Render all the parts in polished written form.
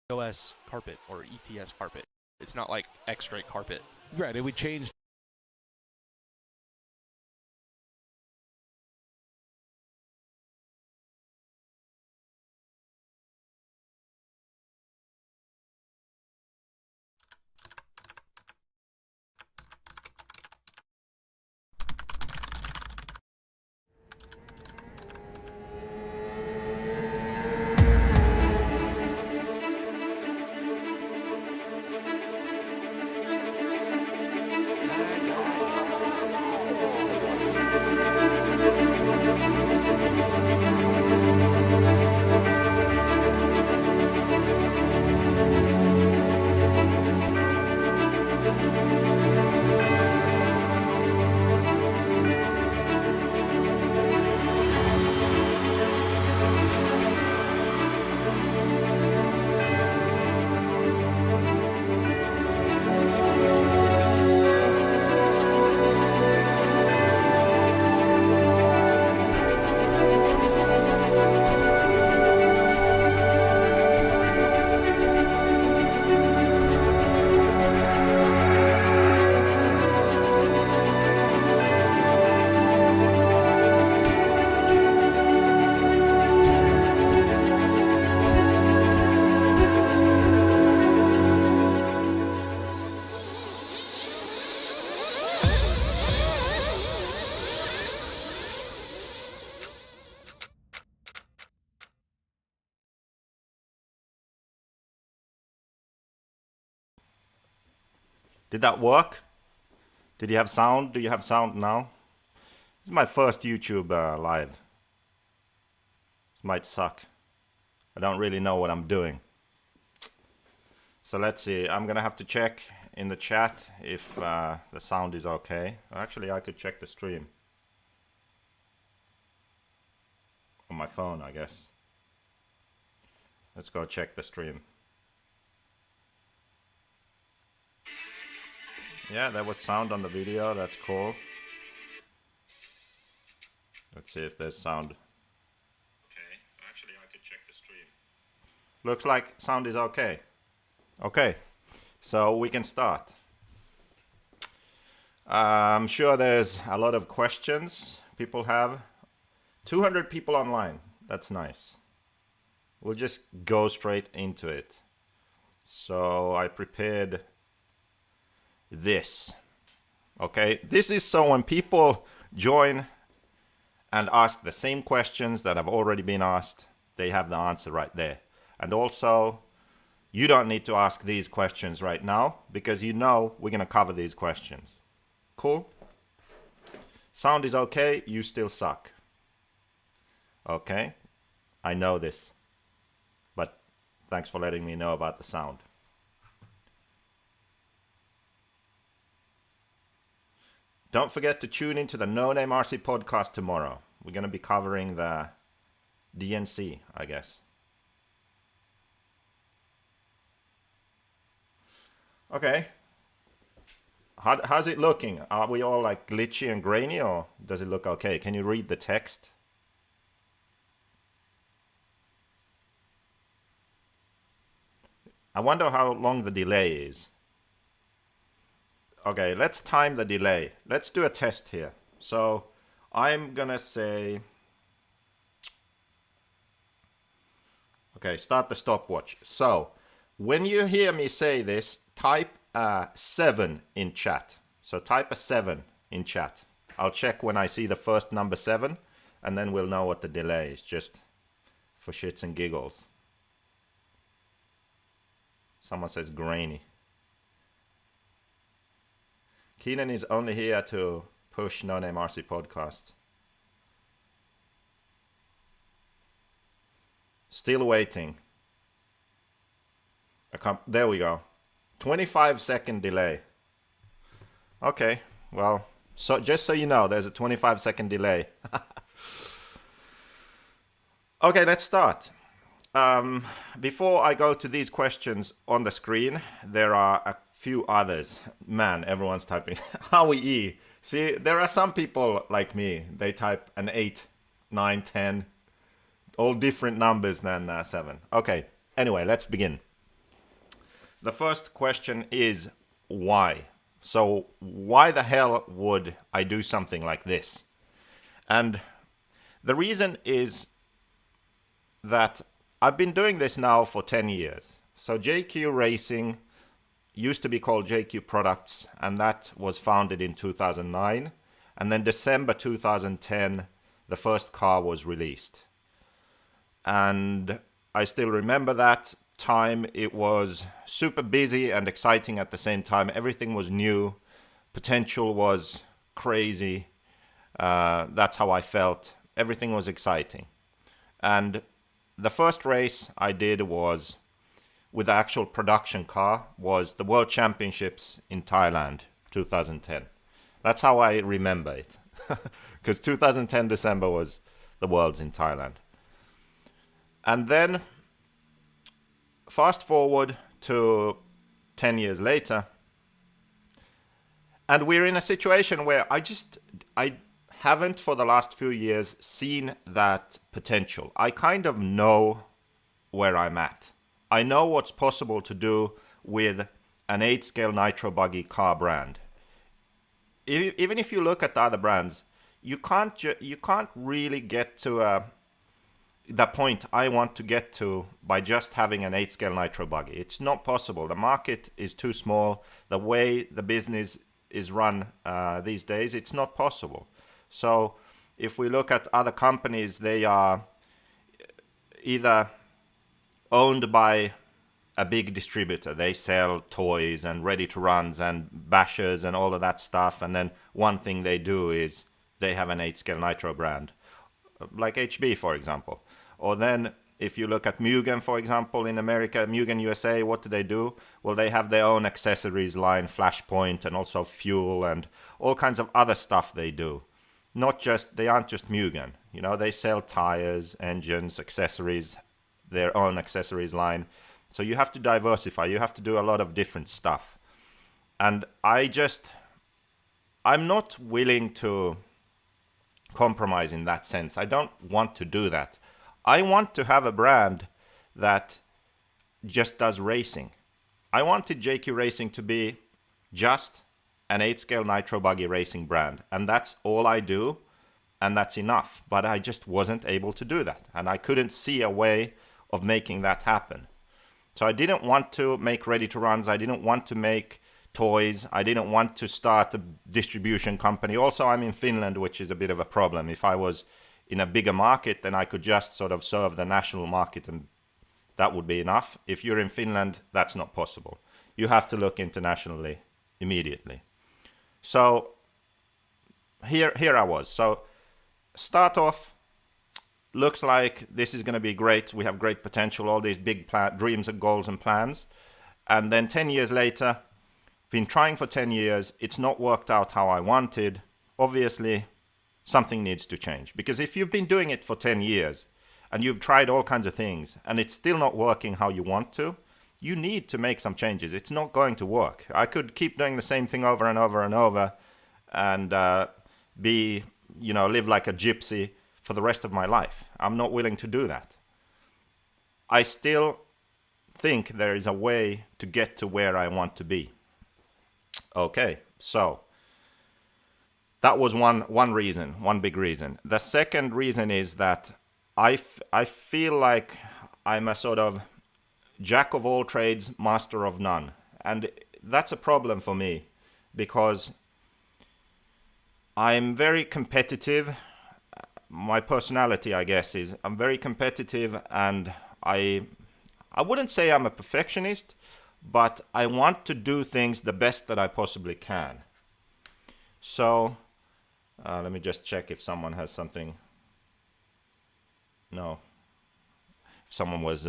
OS carpet or ETS carpet. It's not like X-ray carpet. Right, it would change. Did that work? Did you have sound? Do you have sound now? This is my first YouTube live. This might suck. I don't really know what I'm doing. So let's see. I'm gonna have to check in the chat if the sound is okay. Actually, I could check the stream on my phone, I guess. Let's go check the stream. Yeah, there was sound on the video. That's cool. Let's see if there's sound. Okay, actually I could check the stream. Looks like sound is okay. Okay, so we can start. I'm sure there's a lot of questions people have. 200 people online. That's nice. We'll just go straight into it. So I prepared this. Okay, this is so when people join and ask the same questions that have already been asked, they have the answer right there. And also, you don't need to ask these questions right now because you know we're gonna cover these questions. Cool? Sound is okay, you still suck. Okay, I know this, but thanks for letting me know about the sound. Don't forget to tune into the No Name RC podcast tomorrow. We're going to be covering the DNC, I guess. Okay. How's it looking? Are we all like glitchy and grainy, or does it look okay? Can you read the text? I wonder how long the delay is. Okay, let's time the delay. Let's do a test here. So I'm gonna say, okay, start the stopwatch. So when you hear me say this, type a 7 in chat. So type a 7 in chat. I'll check when I see the first number 7, and then we'll know what the delay is, just for shits and giggles. Someone says grainy. Keenan is only here to push No Name RC podcast. Still waiting. There we go. 25-second delay. Okay, well, so just so you know, there's a 25-second delay. Okay, let's start. Before I go to these questions on the screen, there are a few others. Man, everyone's typing. Howie E. See, there are some people like me. They type an 8, 9, 10. All different numbers than 7. Okay, anyway, let's begin. The first question is why? So why the hell would I do something like this? And the reason is that I've been doing this now for 10 years. So JQRacing used to be called JQ Products, and that was founded in 2009. And then December 2010, the first car was released. And I still remember that time. It was super busy and exciting at the same time. Everything was new. Potential was crazy. That's how I felt. Everything was exciting. And the first race I did was with the actual production car was the World Championships in Thailand, 2010. That's how I remember it. Because 2010 December was the Worlds in Thailand. And then fast forward to 10 years later, and we're in a situation where I haven't for the last few years seen that potential. I kind of know where I'm at. I know what's possible to do with an 8-scale nitro buggy car brand. Even if you look at the other brands, you can't really get to the point I want to get to by just having an 8-scale nitro buggy. It's not possible. The market is too small. The way the business is run these days, it's not possible. So if we look at other companies, they are either owned by a big distributor. They sell toys and ready-to-runs and bashers and all of that stuff. And then one thing they do is they have an 8-scale nitro brand, like HB, for example. Or then if you look at Mugen, for example, in America, Mugen USA, what do? Well, they have their own accessories line, Flashpoint, and also fuel and all kinds of other stuff they do. They aren't just Mugen. You know, they sell tires, engines, accessories, their own accessories line. So you have to diversify. You have to do a lot of different stuff. And I'm not willing to compromise in that sense. I don't want to do that. I want to have a brand that just does racing. I wanted JQRacing to be just an 8-scale nitro buggy racing brand. And that's all I do. And that's enough. But I just wasn't able to do that. And I couldn't see a way of making that happen. So I didn't want to make ready-to-runs. I didn't want to make toys. I didn't want to start a distribution company. Also, I'm in Finland, which is a bit of a problem. If I was in a bigger market, then I could just sort of serve the national market and that would be enough. If you're in Finland, that's not possible. You have to look internationally immediately. So here I was. So start off, looks like this is going to be great. We have great potential, all these big dreams and goals and plans. And then 10 years later, been trying for 10 years. It's not worked out how I wanted. Obviously, something needs to change. Because if you've been doing it for 10 years and you've tried all kinds of things and it's still not working how you want to, you need to make some changes. It's not going to work. I could keep doing the same thing over and over and over and live like a gypsy for the rest of my life. I'm not willing to do that. I still think there is a way to get to where I want to be. Okay, so that was one reason, one big reason. The second reason is that I feel like I'm a sort of jack of all trades, master of none. And that's a problem for me because I'm very competitive. My personality, I guess, is I'm very competitive and I wouldn't say I'm a perfectionist, but I want to do things the best that I possibly can. So let me just check if someone has something. No. If someone was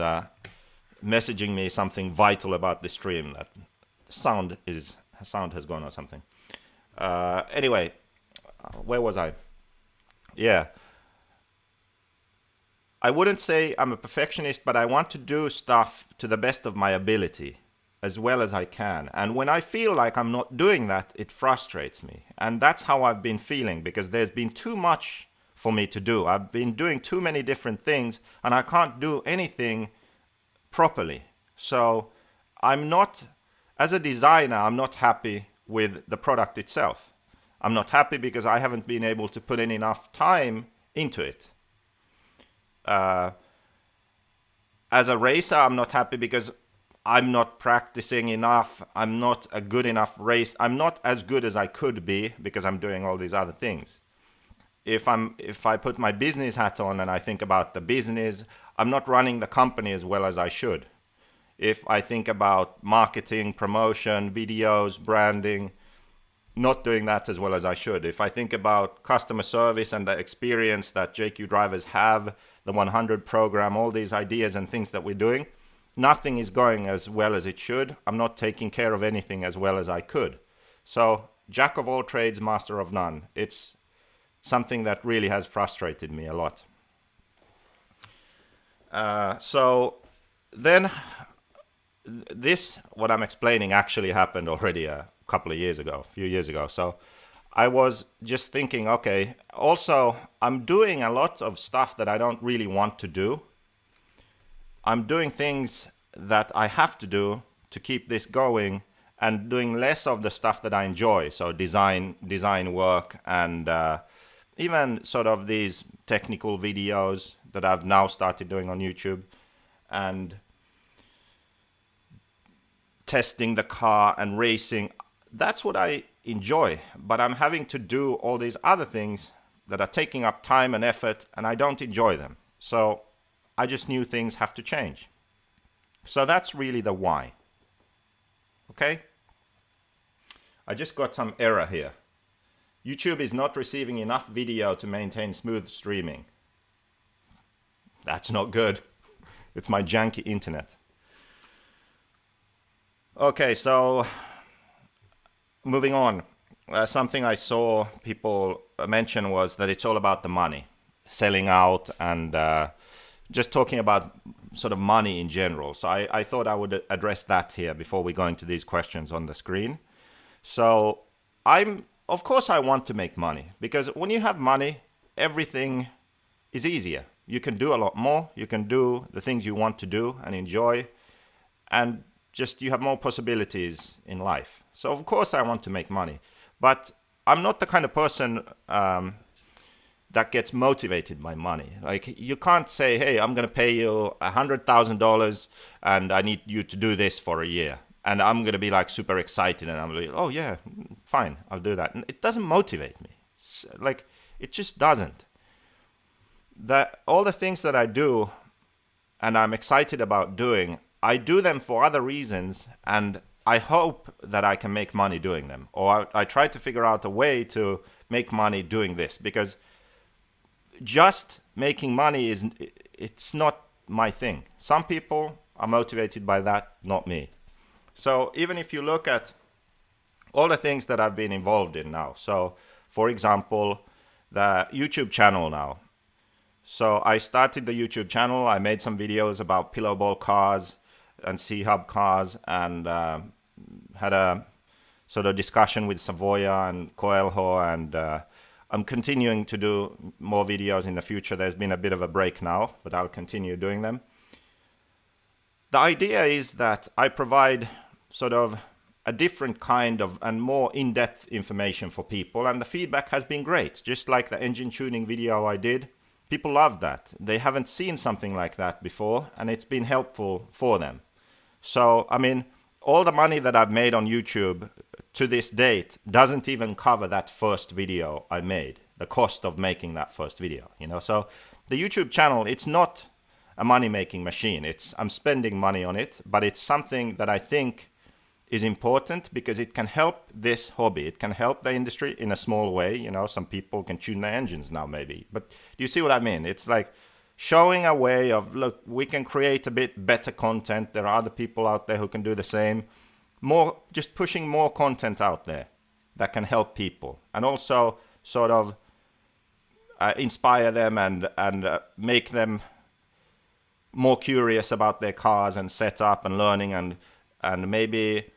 messaging me something vital about the stream, that sound has gone or something. Anyway, where was I? Yeah. I wouldn't say I'm a perfectionist, but I want to do stuff to the best of my ability as well as I can. And when I feel like I'm not doing that, it frustrates me. And that's how I've been feeling because there's been too much for me to do. I've been doing too many different things and I can't do anything properly. So I'm not, as a designer, I'm not happy with the product itself. I'm not happy because I haven't been able to put in enough time into it. As a racer, I'm not happy because I'm not practicing enough. I'm not a good enough race. I'm not as good as I could be because I'm doing all these other things. If I put my business hat on and I think about the business, I'm not running the company as well as I should. If I think about marketing, promotion, videos, branding, not doing that as well as I should. If I think about customer service and the experience that JQ drivers have, the 100 program, all these ideas and things that we're doing, nothing is going as well as it should. I'm not taking care of anything as well as I could. So, jack of all trades, master of none. It's something that really has frustrated me a lot. So then this, what I'm explaining, actually happened already a couple of years ago, a few years ago. So I was just thinking, okay, also I'm doing a lot of stuff that I don't really want to do. I'm doing things that I have to do to keep this going and doing less of the stuff that I enjoy. So design work and even sort of these technical videos that I've now started doing on YouTube and testing the car and racing. That's what I enjoy, but I'm having to do all these other things that are taking up time and effort, and I don't enjoy them. So I just knew things have to change. So that's really the why. Okay? I just got some error here. YouTube is not receiving enough video to maintain smooth streaming. That's not good. It's my janky internet. Okay, so moving on. Something I saw people mention was that it's all about the money, selling out, and just talking about sort of money in general. So I thought I would address that here before we go into these questions on the screen. So of course I want to make money, because when you have money, everything is easier. You can do a lot more. You can do the things you want to do and enjoy, and just you have more possibilities in life. So of course I want to make money, but I'm not the kind of person that gets motivated by money. Like, you can't say, hey, I'm going to pay you $100,000 and I need you to do this for a year. And I'm going to be like super excited and I'm like, oh yeah, fine, I'll do that. And it doesn't motivate me. Like, it just doesn't. All the things that I do and I'm excited about doing, I do them for other reasons, and I hope that I can make money doing them. Or I try to figure out a way to make money doing this, because just making money it's not my thing. Some people are motivated by that, not me. So even if you look at all the things that I've been involved in now, so for example, the YouTube channel now. So I started the YouTube channel. I made some videos about pillow ball cars and C-Hub cars, and had a sort of discussion with Savoia and Coelho, and I'm continuing to do more videos in the future. There's been a bit of a break now, but I'll continue doing them. The idea is that I provide sort of a different kind of and more in-depth information for people, and the feedback has been great. Just like the engine tuning video I did, people loved that. They haven't seen something like that before, and it's been helpful for them. So, I mean, all the money that I've made on YouTube to this date doesn't even cover that first video I made, the cost of making that first video, you know. So the YouTube channel, it's not a money-making machine. I'm spending money on it, but it's something that I think is important because it can help this hobby. It can help the industry in a small way. You know, some people can tune their engines now maybe. But do you see what I mean? It's like showing a way of, look, we can create a bit better content. There are other people out there who can do the same. Just pushing more content out there that can help people. And also sort of inspire them and make them more curious about their cars and setup and learning, and maybe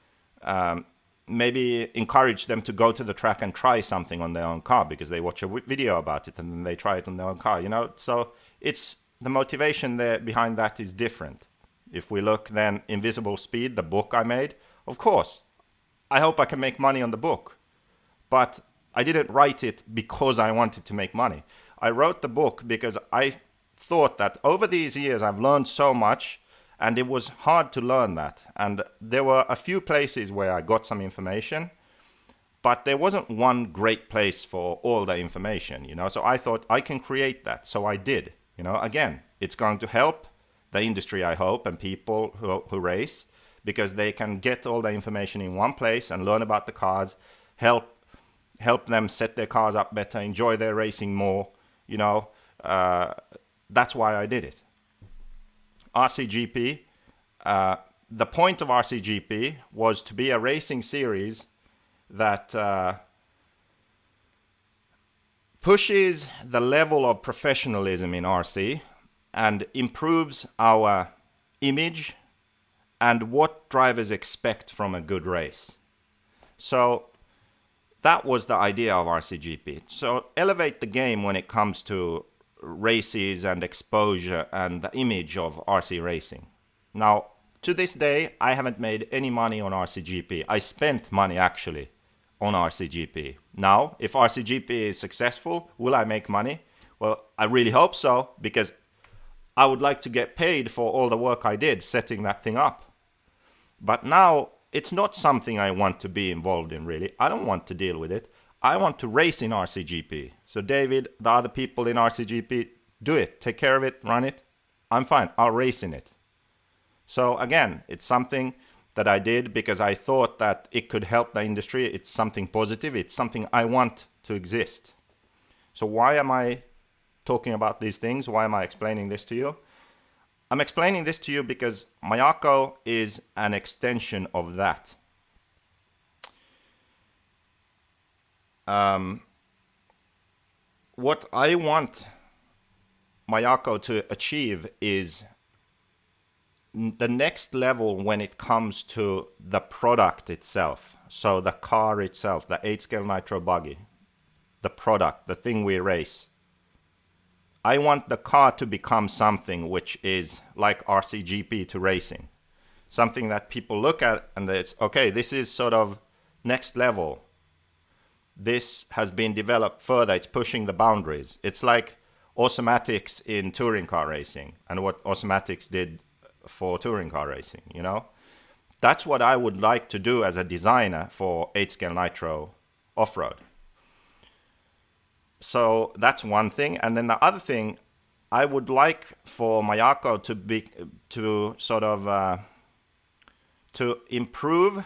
encourage them to go to the track and try something on their own car because they watch a video about it and then they try it on their own car, you know. So it's the motivation there behind that is different. If we look then, Invisible Speed, the book I made, of course, I hope I can make money on the book. But I didn't write it because I wanted to make money. I wrote the book because I thought that over these years I've learned so much, and it was hard to learn that. And there were a few places where I got some information, but there wasn't one great place for all the information, you know. So I thought I can create that. So I did. You know, again, it's going to help the industry, I hope, and people who race, because they can get all the information in one place and learn about the cars, help them set their cars up better, enjoy their racing more, you know. That's why I did it. RCGP, the point of RCGP was to be a racing series that pushes the level of professionalism in RC and improves our image and what drivers expect from a good race. So that was the idea of RCGP. So elevate the game when it comes to races and exposure and the image of RC racing. Now, to this day, I haven't made any money on RCGP. I spent money actually on RCGP. Now, if RCGP is successful, will I make money? Well, I really hope so, because I would like to get paid for all the work I did setting that thing up. But now, it's not something I want to be involved in, really. I don't want to deal with it. I want to race in RCGP. So David, the other people in RCGP, do it. Take care of it, run it. I'm fine. I'll race in it. So again, it's something that I did because I thought that it could help the industry. It's something positive. It's something I want to exist. So why am I talking about these things? Why am I explaining this to you? I'm explaining this to you because Mayako is an extension of that. What I want Mayako to achieve is the next level when it comes to the product itself. So the car itself, the 8-scale nitro buggy, the product, the thing we race. I want the car to become something which is like RCGP to racing. Something that people look at and it's, okay, this is sort of next level. This has been developed further. It's pushing the boundaries. It's like Automatics in touring car racing and what Automatics did for touring car racing, you know. That's what I would like to do as a designer for 8-scale nitro off-road. So that's one thing. And then the other thing, I would like for Mayako to improve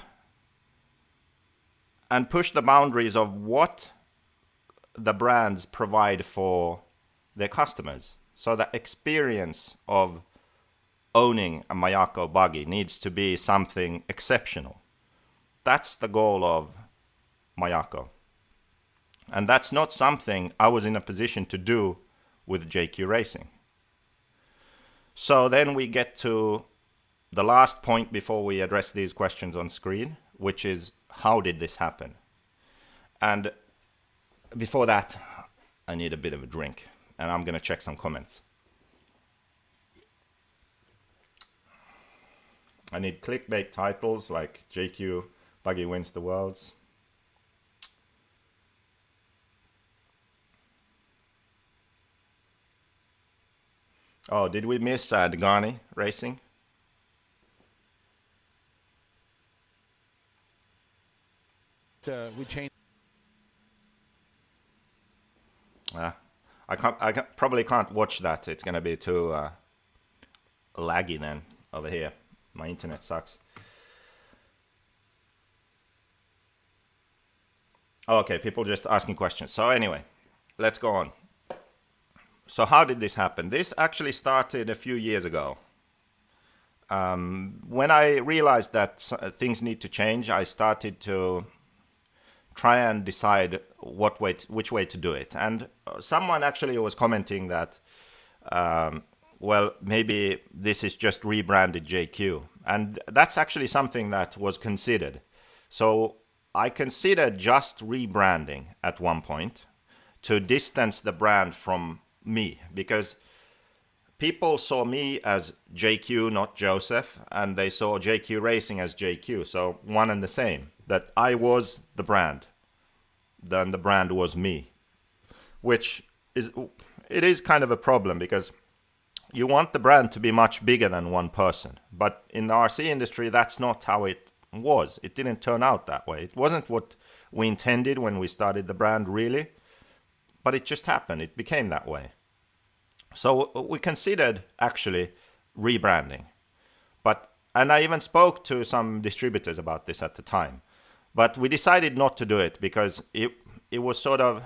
and push the boundaries of what the brands provide for their customers. So the experience of owning a Mayako buggy needs to be something exceptional. That's the goal of Mayako. And that's not something I was in a position to do with JQRacing. So then we get to the last point before we address these questions on screen, which is, how did this happen? And before that, I need a bit of a drink, and I'm going to check some comments. I need clickbait titles like JQ Buggy Wins the Worlds. Oh, did we miss THEQuagraine Racing? We changed. I probably can't watch that. It's gonna be too laggy then over here. My internet sucks. Okay, people just asking questions. So anyway, let's go on. So how did this happen? This actually started a few years ago. When I realized that things need to change, I started to try and decide which way to do it. And someone actually was commenting that, well, maybe this is just rebranded JQ. And that's actually something that was considered. So I considered just rebranding at one point to distance the brand from me, because people saw me as JQ, not Joseph, and they saw JQRacing as JQ. So one and the same. That I was the brand. Then the brand was me. Which is kind of a problem, because you want the brand to be much bigger than one person. But in the RC industry, that's not how it was. It didn't turn out that way. It wasn't what we intended when we started the brand, really. But it just happened. It became that way. So we considered actually rebranding. And I even spoke to some distributors about this at the time. But we decided not to do it because it was sort of...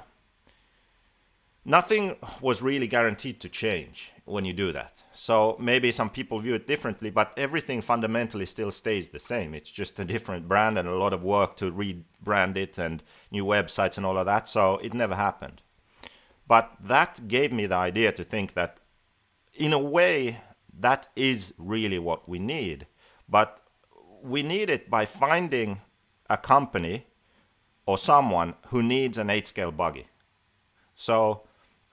Nothing was really guaranteed to change when you do that. So maybe some people view it differently, but everything fundamentally still stays the same. It's just a different brand and a lot of work to rebrand it and new websites and all of that. So it never happened. But that gave me the idea to think that in a way that is really what we need. But we need it by finding a company or someone who needs an 8-scale buggy. So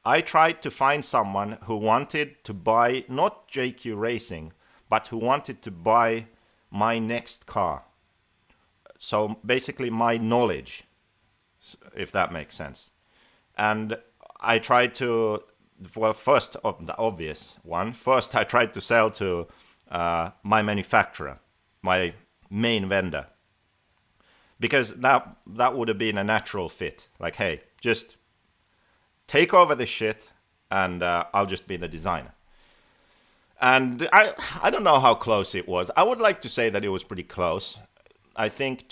I tried to find someone who wanted to buy not JQRacing, but who wanted to buy my next car. So basically my knowledge, if that makes sense. And I tried to, well, first, the obvious one, first I tried to sell to my manufacturer, my main vendor. Because that would have been a natural fit. Like, hey, just take over this shit and I'll just be the designer. And I don't know how close it was. I would like to say that it was pretty close. I think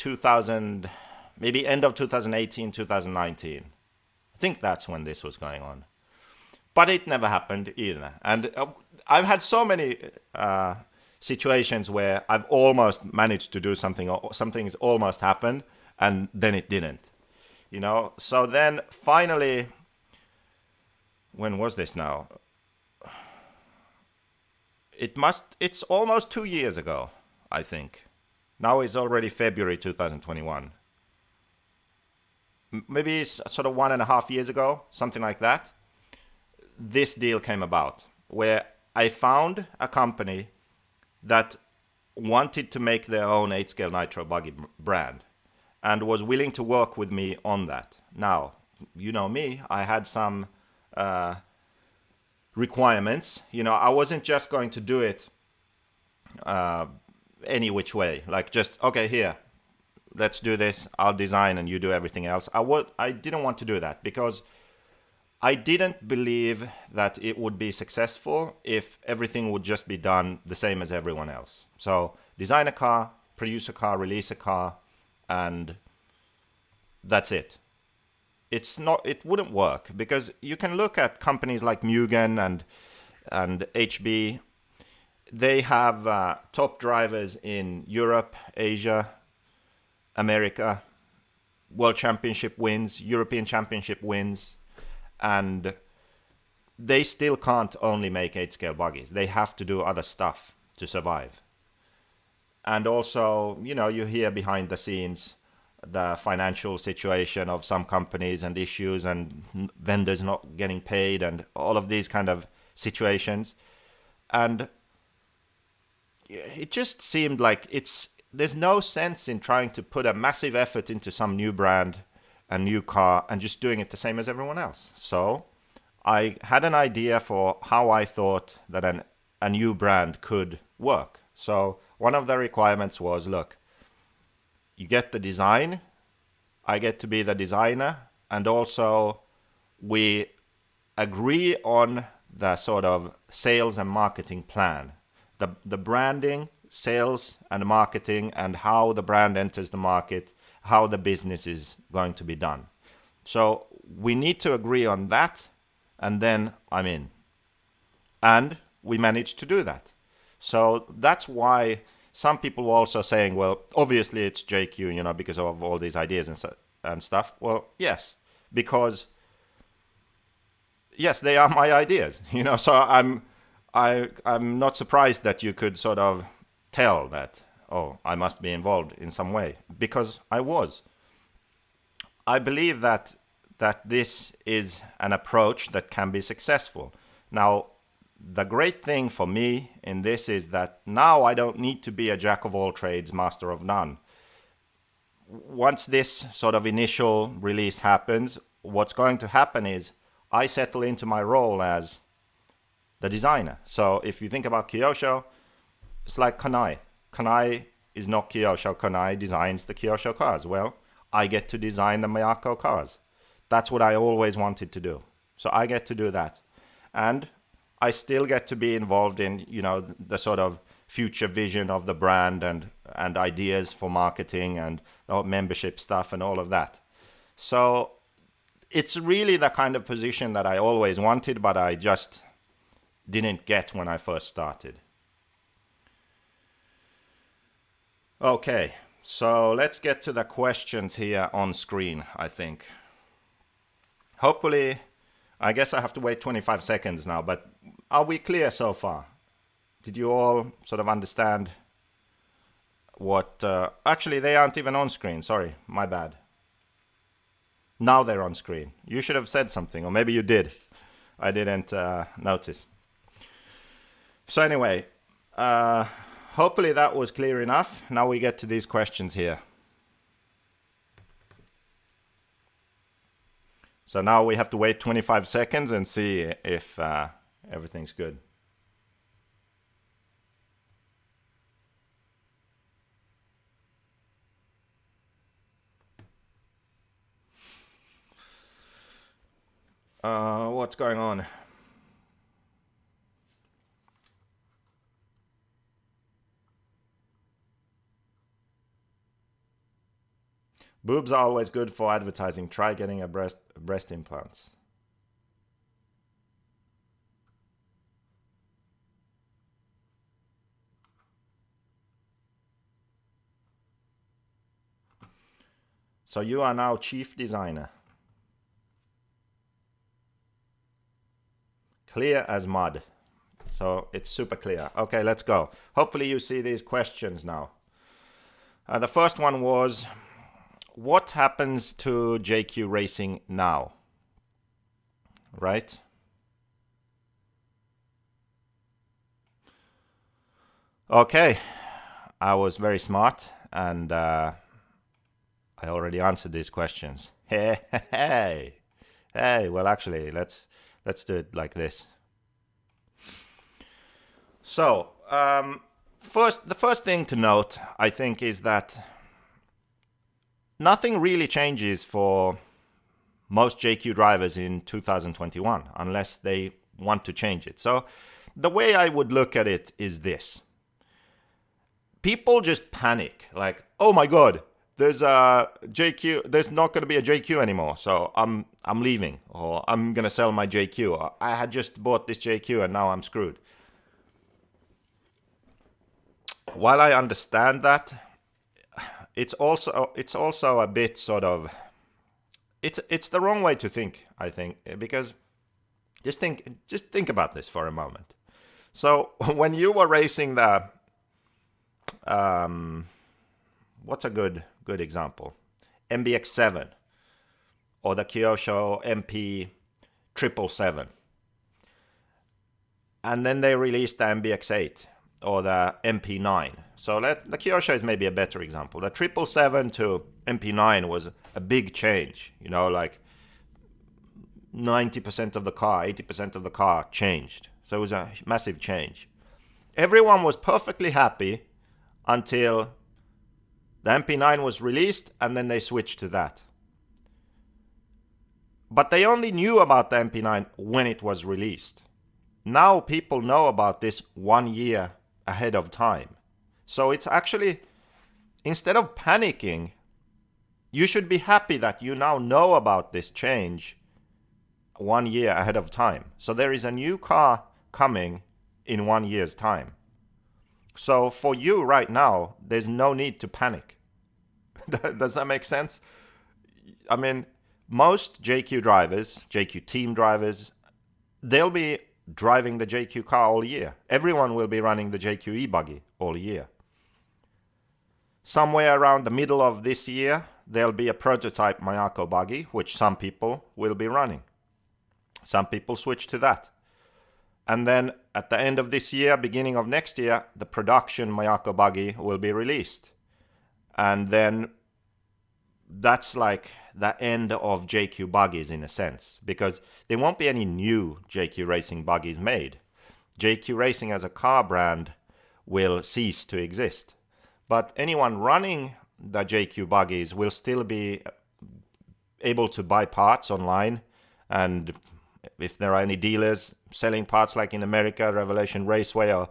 maybe end of 2018, 2019. I think that's when this was going on. But it never happened either. And I've had so many situations where I've almost managed to do something, or something's almost happened, and then it didn't. You know? So then finally, when was this now? It's almost 2 years ago, I think. Now it's already February 2021. Maybe it's sort of 1.5 years ago, something like that. This deal came about where I found a company that wanted to make their own 8-scale nitro buggy brand and was willing to work with me on that. Now, you know me, I had some requirements. You know, I wasn't just going to do it any which way. Like just, okay, here, let's do this. I'll design and you do everything else. I didn't want to do that because I didn't believe that it would be successful if everything would just be done the same as everyone else. So design a car, produce a car, release a car, and that's it. It wouldn't work because you can look at companies like Mugen and HB. They have top drivers in Europe, Asia, America, World Championship wins, European Championship wins, and they still can't only make 8-scale buggies. They have to do other stuff to survive. And also, you know, you hear behind the scenes the financial situation of some companies and issues and vendors not getting paid and all of these kind of situations. And it just seemed like there's no sense in trying to put a massive effort into some new brand and new car and just doing it the same as everyone else. So I had an idea for how I thought that a new brand could work. So one of the requirements was, look, you get the design, I get to be the designer, and also we agree on the sort of sales and marketing plan. The branding, sales and marketing, and how the brand enters the market, how the business is going to be done. So we need to agree on that, and then I'm in. And we managed to do that. So that's why some people were also saying, well, obviously it's JQ, you know, because of all these ideas and stuff. Well, yes, because yes, they are my ideas, you know. So I'm not surprised that you could sort of tell that, oh, I must be involved in some way, because I was. I believe that this is an approach that can be successful. Now, the great thing for me in this is that now I don't need to be a jack of all trades, master of none. Once this sort of initial release happens, what's going to happen is I settle into my role as the designer. So if you think about Kyosho, it's like Kanai. Kanai is not Kyosho. Kanai designs the Kyosho cars. Well, I get to design the Mayako cars. That's what I always wanted to do. So I get to do that. And I still get to be involved in, you know, the sort of future vision of the brand and ideas for marketing and membership stuff and all of that. So it's really the kind of position that I always wanted, but I just didn't get when I first started. Okay, so let's get to the questions here on screen, I think. Hopefully, I guess I have to wait 25 seconds now, but are we clear so far? Did you all sort of understand what... actually, they aren't even on screen. Sorry, my bad. Now they're on screen. You should have said something, or maybe you did. I didn't notice. So anyway, hopefully that was clear enough. Now we get to these questions here. So now we have to wait 25 seconds and see if everything's good. What's going on? Boobs are always good for advertising. Try getting a breast implants. So you are now chief designer. Clear as mud. So it's super clear. Okay, let's go. Hopefully you see these questions now. The first one was, what happens to JQRacing now? Right? Okay, I was very smart and I already answered these questions. Hey, well actually, let's do it like this. So, the first thing to note, I think, is that nothing really changes for most JQ drivers in 2021 unless they want to change it. So the way I would look at it is this. People just panic, like, oh my god, there's a JQ, there's not going to be a JQ anymore, so I'm leaving, or I'm going to sell my JQ, or I had just bought this JQ and now I'm screwed. While I understand that, it's also a bit sort of, it's the wrong way to think, I think, because just think about this for a moment. So when you were racing the what's a good example? MBX7 or the Kyosho MP 777. And then they released the MBX8 or the MP9. So the Kyosho is maybe a better example. The 777 to MP9 was a big change. You know, like 90% of the car, 80% of the car changed. So it was a massive change. Everyone was perfectly happy until the MP9 was released, and then they switched to that. But they only knew about the MP9 when it was released. Now people know about this 1 year ahead of time. So it's actually, instead of panicking, you should be happy that you now know about this change 1 year ahead of time. So there is a new car coming in 1 year's time. So for you right now, there's no need to panic. Does that make sense? I mean, most JQ drivers, JQ team drivers, they'll be driving the JQ car all year. Everyone will be running the JQ e-buggy all year. Somewhere around the middle of this year, there'll be a prototype Mayako buggy, which some people will be running. Some people switch to that. And then at the end of this year, beginning of next year, the production Mayako buggy will be released. And then that's like the end of JQ buggies in a sense, because there won't be any new JQRacing buggies made. JQRacing as a car brand will cease to exist. But anyone running the JQ buggies will still be able to buy parts online, and if there are any dealers selling parts like in America, Revelation Raceway or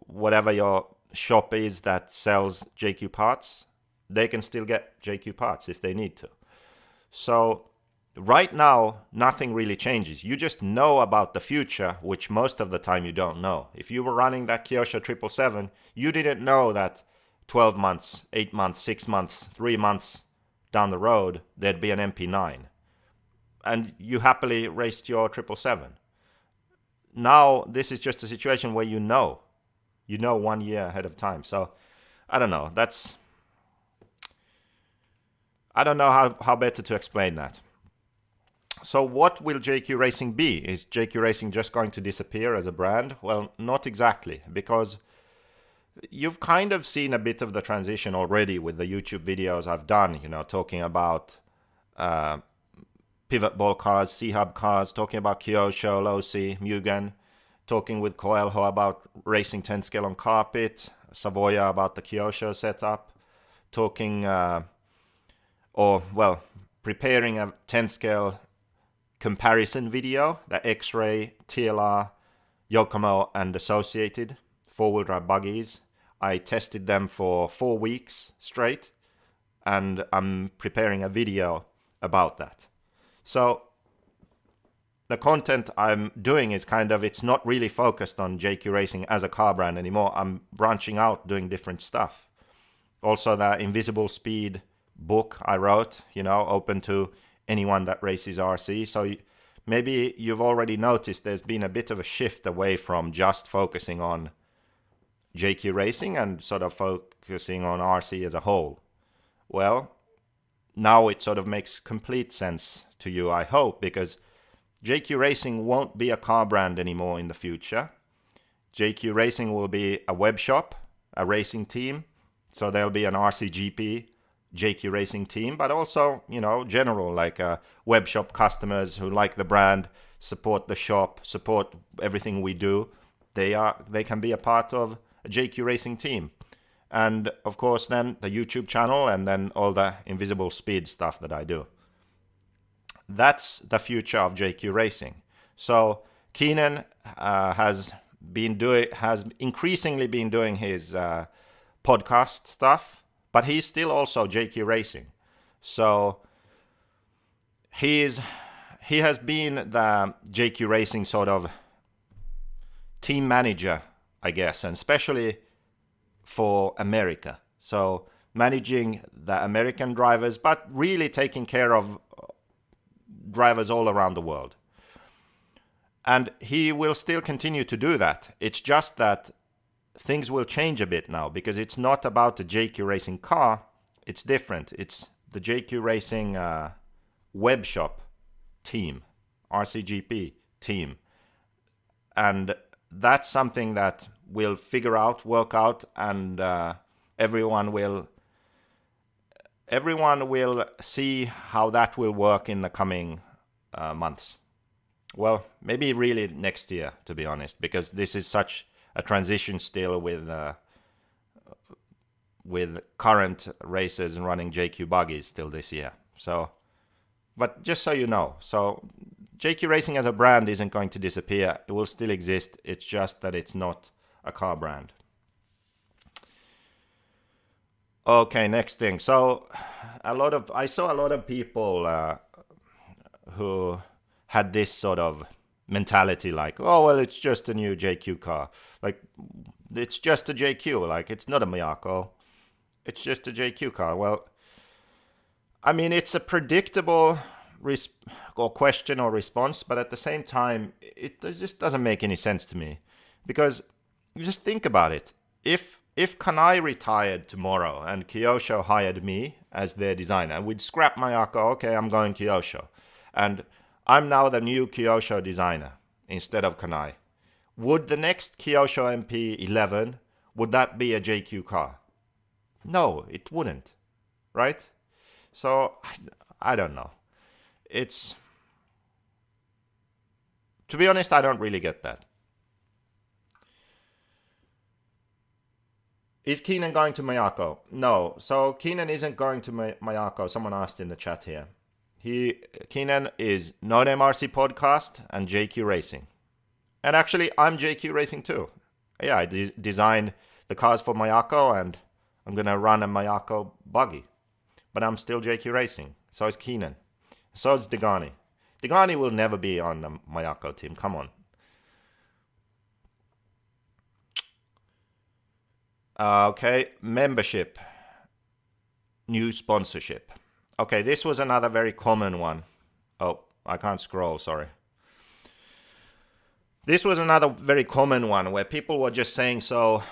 whatever your shop is that sells JQ parts, they can still get JQ parts if they need to. So right now, nothing really changes. You just know about the future, which most of the time you don't know. If you were running that Kyosho 777, you didn't know that 12 months, 8 months, 6 months, 3 months down the road, there'd be an MP9. And you happily raced your 777. Now, this is just a situation where you know 1 year ahead of time. So, I don't know. I don't know how better to explain that. So what will JQRacing be? Is JQRacing just going to disappear as a brand? Well, not exactly, because you've kind of seen a bit of the transition already with the YouTube videos I've done, talking about pivot ball cars, C-Hub cars, talking about Kyosho, Losi, Mugen, talking with Coelho about racing 10 scale on carpet, Savoya about the Kyosho setup, talking, preparing a 10 scale comparison video, the X-Ray, TLR, Yokomo and associated 4-wheel drive buggies. I tested them for 4 weeks straight, and I'm preparing a video about that. So the content I'm doing is it's not really focused on JQRacing as a car brand anymore. I'm branching out, doing different stuff. Also, the Invisible Speed book I wrote, open to anyone that races RC. So maybe you've already noticed there's been a bit of a shift away from just focusing on JQRacing and sort of focusing on RC as a whole. Well, now it sort of makes complete sense to you, I hope, because JQRacing won't be a car brand anymore in the future. JQRacing will be a web shop, a racing team. So there'll be an RCGP JQRacing team, but also, general, like web shop customers who like the brand, support the shop, support everything we do. They can be a part of a JQRacing team. And of course, then the YouTube channel, and then all the Invisible Speed stuff that I do. That's the future of JQRacing. So Keenan has increasingly been doing his podcast stuff, but he's still also JQRacing. So he has been the JQRacing sort of team manager, I guess, and especially for America. So managing the American drivers, but really taking care of drivers all around the world. And he will still continue to do that. It's just that things will change a bit now, because it's not about the JQRacing car. It's different. It's the JQRacing web shop team, RCGP team. And that's something that we'll figure out, work out, and everyone will see how that will work in the coming months. Well, maybe really next year, to be honest, because this is such a transition still with current racers and running JQ buggies still this year. So, but just so you know, so JQRacing as a brand isn't going to disappear. It will still exist. It's just that it's not a car brand. Okay, next thing. So I saw a lot of people who had this sort of mentality like, oh, well, it's just a new JQ car. Like, it's just a JQ. Like, it's not a Mayako. It's just a JQ car. Well, I mean, it's a predictable question or response, but at the same time, it just doesn't make any sense to me. Because you just think about it. If Kanai retired tomorrow and Kyosho hired me as their designer, we'd scrap Mayako. Okay, I'm going Kyosho. And I'm now the new Kyosho designer instead of Kanai. would the next Kyosho MP11, would that be a JQ car? No, it wouldn't, right? So, I don't know. To be honest, I don't really get that. Is Keenan going to Mayako? No. So Keenan isn't going to Mayako. Someone asked in the chat here. Keenan is Not MRC Podcast and JQRacing. And actually, I'm JQRacing too. Yeah, I designed the cars for Mayako, and I'm going to run a Mayako buggy. But I'm still JQRacing. So is Keenan. So is Degani. Degani will never be on the Mayako team. Come on. Okay, membership. New sponsorship. Okay, this was another very common one. Oh, I can't scroll, sorry. This was another very common one where people were just saying, so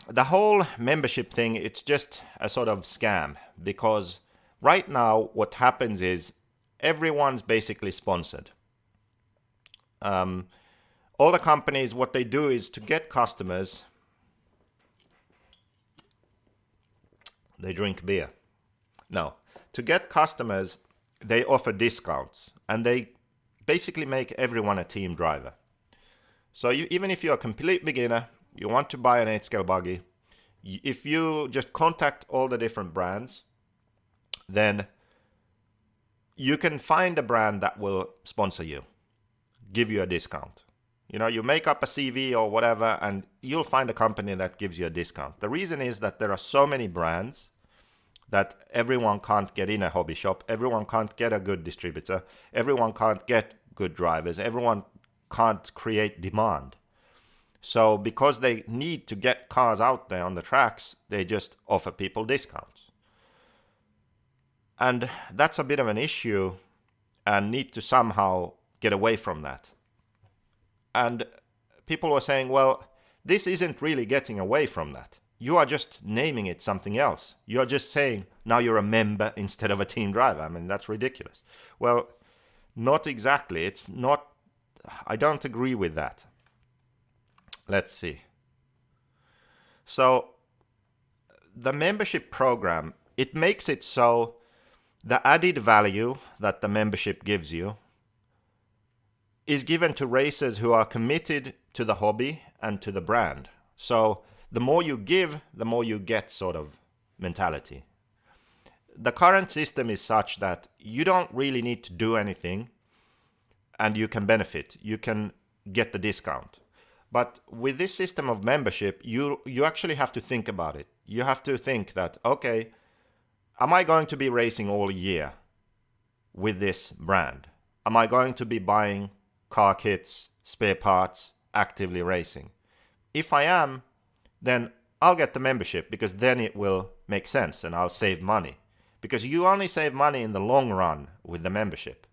the whole membership thing, it's just a sort of scam, because right now what happens is everyone's basically sponsored. All the companies, what they do is to get customers, they drink beer. No, to get customers, they offer discounts, and they basically make everyone a team driver. So even if you're a complete beginner, you want to buy an 8-scale buggy, if you just contact all the different brands, then you can find a brand that will sponsor you, give you a discount. You know, you make up a CV or whatever, and you'll find a company that gives you a discount. The reason is that there are so many brands that everyone can't get in a hobby shop, everyone can't get a good distributor, everyone can't get good drivers, everyone can't create demand. So because they need to get cars out there on the tracks, they just offer people discounts. And that's a bit of an issue, and need to somehow get away from that. And people were saying, well, this isn't really getting away from that. You are just naming it something else. You're just saying, now you're a member instead of a team driver. I mean, that's ridiculous. Well, not exactly. It's not, I don't agree with that. Let's see. So the membership program, it makes it so the added value that the membership gives you is given to racers who are committed to the hobby and to the brand. So the more you give, the more you get sort of mentality. The current system is such that you don't really need to do anything and you can benefit. You can get the discount. But with this system of membership, you actually have to think about it. You have to think that, okay, am I going to be racing all year with this brand? Am I going to be buying car kits, spare parts, actively racing? If I am, then I'll get the membership, because then it will make sense and I'll save money. Because you only save money in the long run with the membership.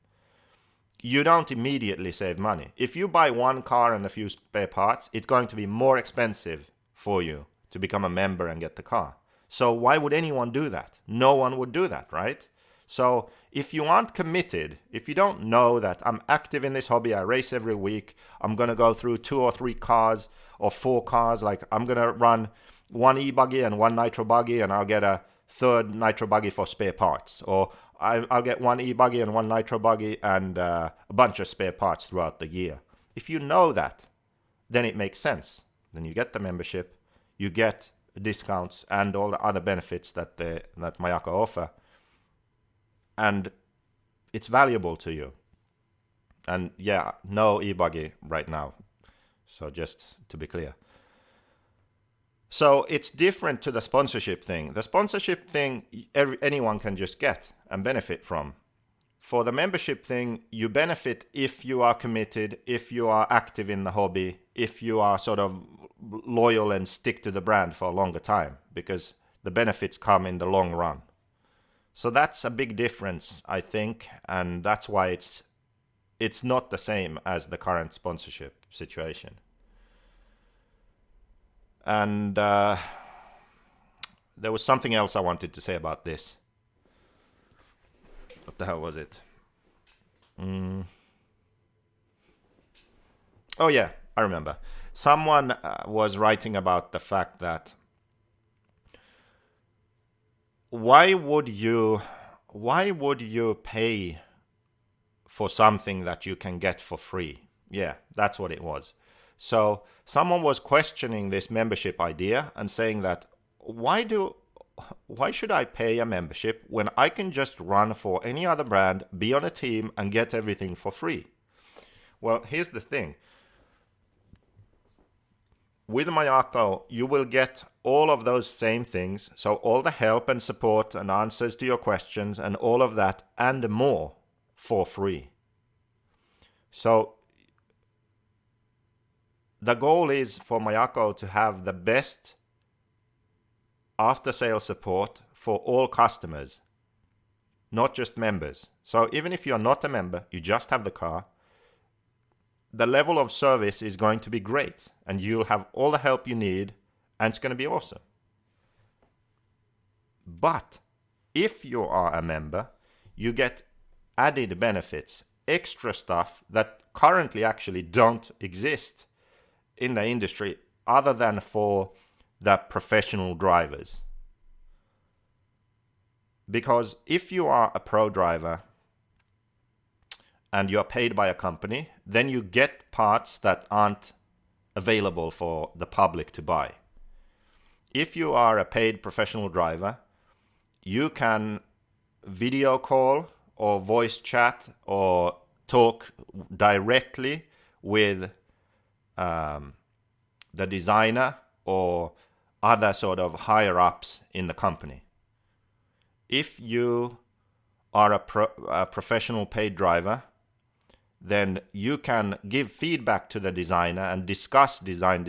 You don't immediately save money. If you buy one car and a few spare parts, it's going to be more expensive for you to become a member and get the car. So why would anyone do that? No one would do that, right? So if you aren't committed, if you don't know that I'm active in this hobby, I race every week, I'm going to go through 2 or 3 cars or 4 cars, like I'm going to run 1 e-buggy and 1 nitro buggy, and I'll get a 3rd nitro buggy for spare parts. Or I'll get 1 e-buggy and 1 nitro buggy and a bunch of spare parts throughout the year. If you know that, then it makes sense. Then you get the membership, you get discounts and all the other benefits that Mayako offer, and it's valuable to you. And yeah, no e-buggy right now, so just to be clear. So it's different to the sponsorship thing. The sponsorship thing, anyone can just get and benefit from. For the membership thing, you benefit if you are committed, if you are active in the hobby, if you are sort of loyal and stick to the brand for a longer time, because the benefits come in the long run. So that's a big difference, I think, and that's why it's not the same as the current sponsorship situation. And there was something else I wanted to say about this. What the hell was it? Oh yeah, I remember. someone was writing about the fact that why would you pay for something that you can get for free? Yeah, that's what it was. So someone was questioning this membership idea and saying that why should I pay a membership when I can just run for any other brand, be on a team, and get everything for free? Well, here's the thing. With Mayako, you will get all of those same things, so all the help and support and answers to your questions and all of that and more for free. So the goal is for Mayako to have the best after-sales support for all customers, not just members. So even if you're not a member, you just have the car, the level of service is going to be great and you'll have all the help you need and it's going to be awesome. But if you are a member, you get added benefits, extra stuff that currently actually don't exist in the industry other than for the professional drivers. Because if you are a pro driver and you're paid by a company, then you get parts that aren't available for the public to buy. If you are a paid professional driver, you can video call or voice chat or talk directly with the designer or other sort of higher ups in the company. If you are a professional paid driver, then you can give feedback to the designer and discuss design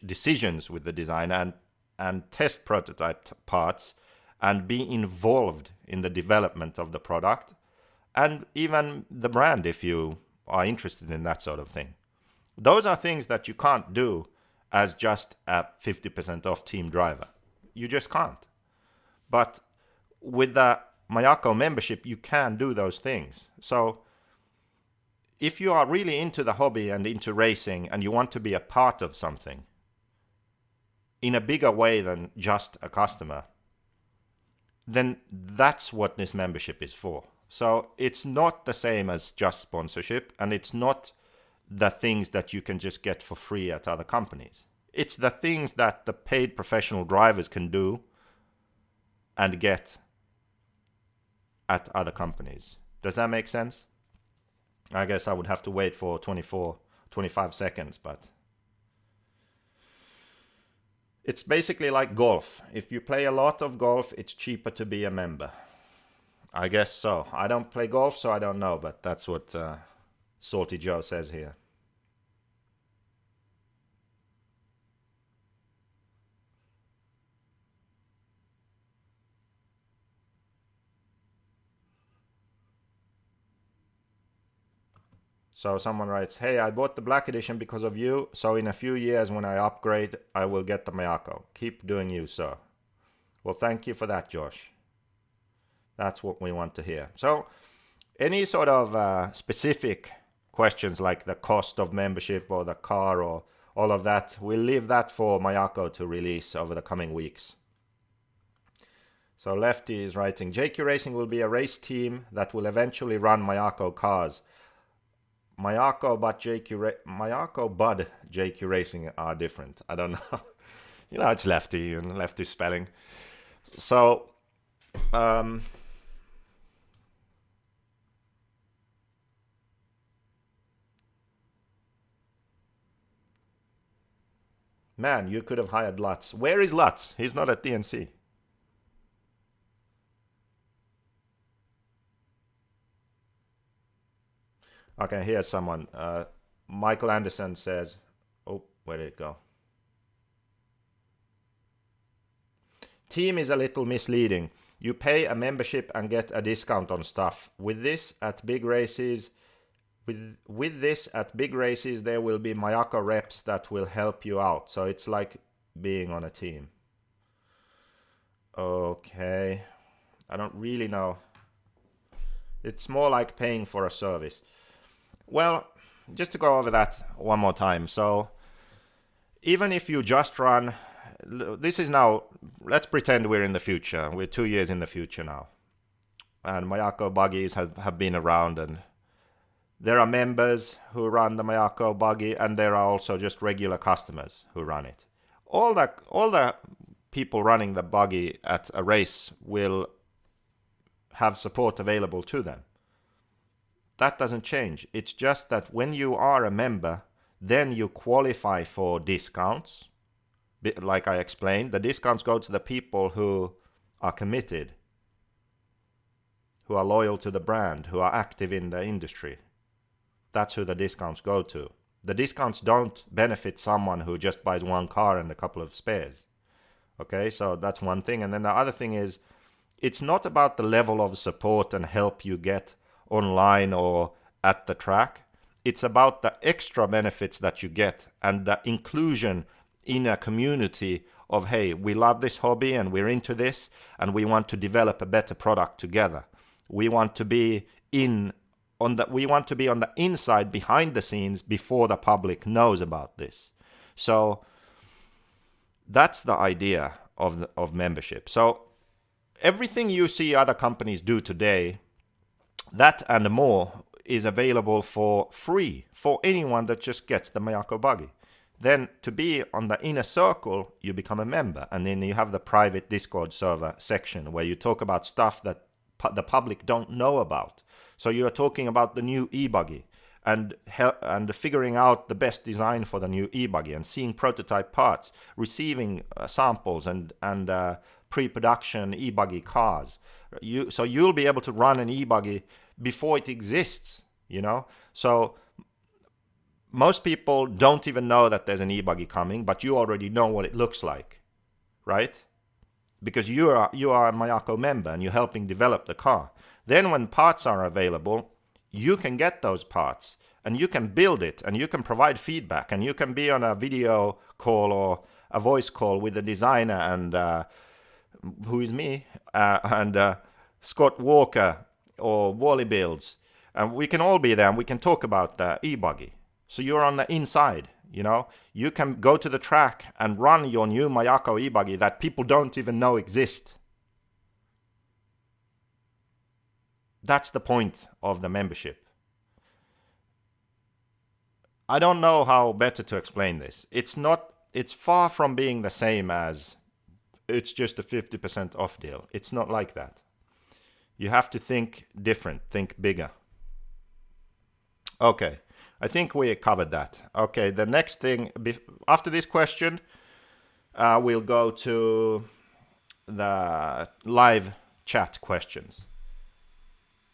decisions with the designer and test prototype parts and be involved in the development of the product and even the brand if you are interested in that sort of thing. Those are things that you can't do as just a 50% off team driver. You just can't. But with the Mayako membership, you can do those things. So if you are really into the hobby and into racing and you want to be a part of something in a bigger way than just a customer, then that's what this membership is for. So it's not the same as just sponsorship, and it's not the things that you can just get for free at other companies. It's the things that the paid professional drivers can do and get at other companies. Does that make sense? I guess I would have to wait for 25 seconds, but it's basically like golf. If you play a lot of golf, it's cheaper to be a member. I guess so. I don't play golf, so I don't know, but that's what Salty Joe says here. So someone writes, hey, I bought the black edition because of you, so in a few years when I upgrade, I will get the Mayako. Keep doing you, sir. Well, thank you for that, Josh. That's what we want to hear. So any sort of specific questions like the cost of membership or the car or all of that, we'll leave that for Mayako to release over the coming weeks. So Lefty is writing, JQRacing will be a race team that will eventually run Mayako cars. Mayako but JQRacing are different. I don't know. You know, it's Lefty and Lefty spelling. So man, you could have hired Lutz. Where is Lutz? He's not at DNC. Okay, here's someone. Michael Anderson says, oh, where did it go? Team is a little misleading. You pay a membership and get a discount on stuff. With this at big races, with this at big races, there will be Mayako reps that will help you out. So it's like being on a team. Okay. I don't really know. It's more like paying for a service. Well, just to go over that one more time. So even if you just run, this is now, let's pretend we're in the future. We're 2 years in the future now. And Mayako buggies have been around, and there are members who run the Mayako buggy, and there are also just regular customers who run it. All the people running the buggy at a race will have support available to them. That doesn't change. It's just that when you are a member, then you qualify for discounts. Like I explained, the discounts go to the people who are committed, who are loyal to the brand, who are active in the industry. That's who the discounts go to. The discounts don't benefit someone who just buys one car and a couple of spares. Okay, so that's one thing. And then the other thing is, it's not about the level of support and help you get online or at the track. It's about the extra benefits that you get and the inclusion in a community of, hey, we love this hobby and we're into this and we want to develop a better product together. We want to be on the inside, behind the scenes, before the public knows about this. So that's the idea of membership. So everything you see other companies do today, that and more, is available for free for anyone that just gets the Mayako buggy. Then to be on the inner circle, you become a member, and then you have the private Discord server section where you talk about stuff that the public don't know about. So you're talking about the new e-buggy and figuring out the best design for the new e-buggy and seeing prototype parts, receiving samples and pre-production e-buggy cars. So you'll be able to run an e-buggy before it exists, you know? So most people don't even know that there's an e-buggy coming, but you already know what it looks like, right? Because you are a Mayako member and you're helping develop the car. Then when parts are available, you can get those parts and you can build it and you can provide feedback and you can be on a video call or a voice call with the designer and who is me and Scott Walker or Wally Builds, and we can all be there and we can talk about the e-buggy. So you're on the inside, you know. You can go to the track and run your new Mayako e-buggy that people don't even know exist. That's the point of the membership. I don't know how better to explain this. It's far from being the same as it's just a 50% off deal. It's not like that. You have to think different, think bigger. Okay, I think we covered that. Okay, the next thing, after this question, we'll go to the live chat questions.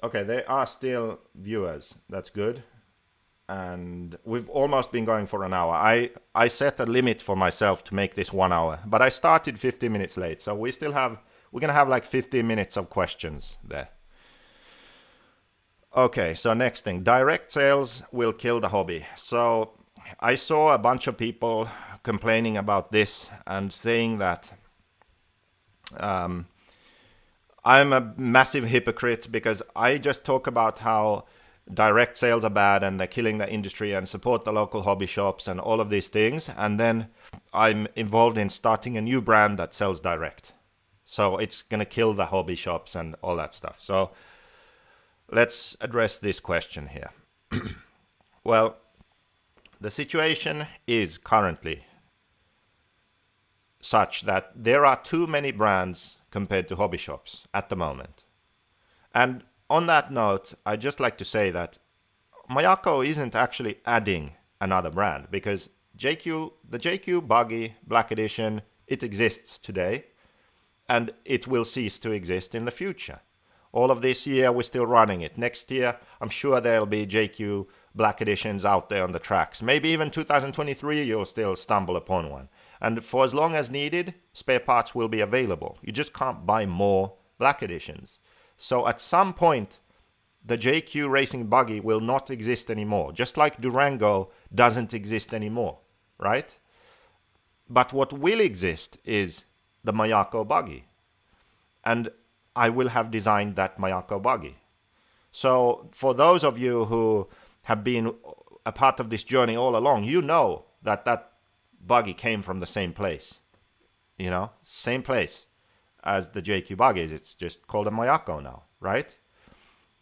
Okay, there are still viewers. That's good. And we've almost been going for an hour. I set a limit for myself to make this 1 hour, but I started 15 minutes late. So we're going to have like 15 minutes of questions there. Okay, so next thing, direct sales will kill the hobby. So I saw a bunch of people complaining about this and saying that I'm a massive hypocrite because I just talk about how direct sales are bad and they're killing the industry and support the local hobby shops and all of these things. And then I'm involved in starting a new brand that sells direct. So it's going to kill the hobby shops and all that stuff. So let's address this question here. Well, the situation is currently such that there are too many brands compared to hobby shops at the moment. And on that note, I'd just like to say that Mayako isn't actually adding another brand because the JQ Buggy Black Edition, it exists today and it will cease to exist in the future. All of this year, we're still running it. Next year, I'm sure there'll be JQ Black Editions out there on the tracks. Maybe even 2023, you'll still stumble upon one. And for as long as needed, spare parts will be available. You just can't buy more Black Editions. So at some point, the JQRacing buggy will not exist anymore. Just like Durango doesn't exist anymore, right? But what will exist is the Mayako buggy. And I will have designed that Mayako buggy. So for those of you who have been a part of this journey all along, you know that buggy came from the same place. Same place as the JQ buggies. It's just called a Mayako now, right?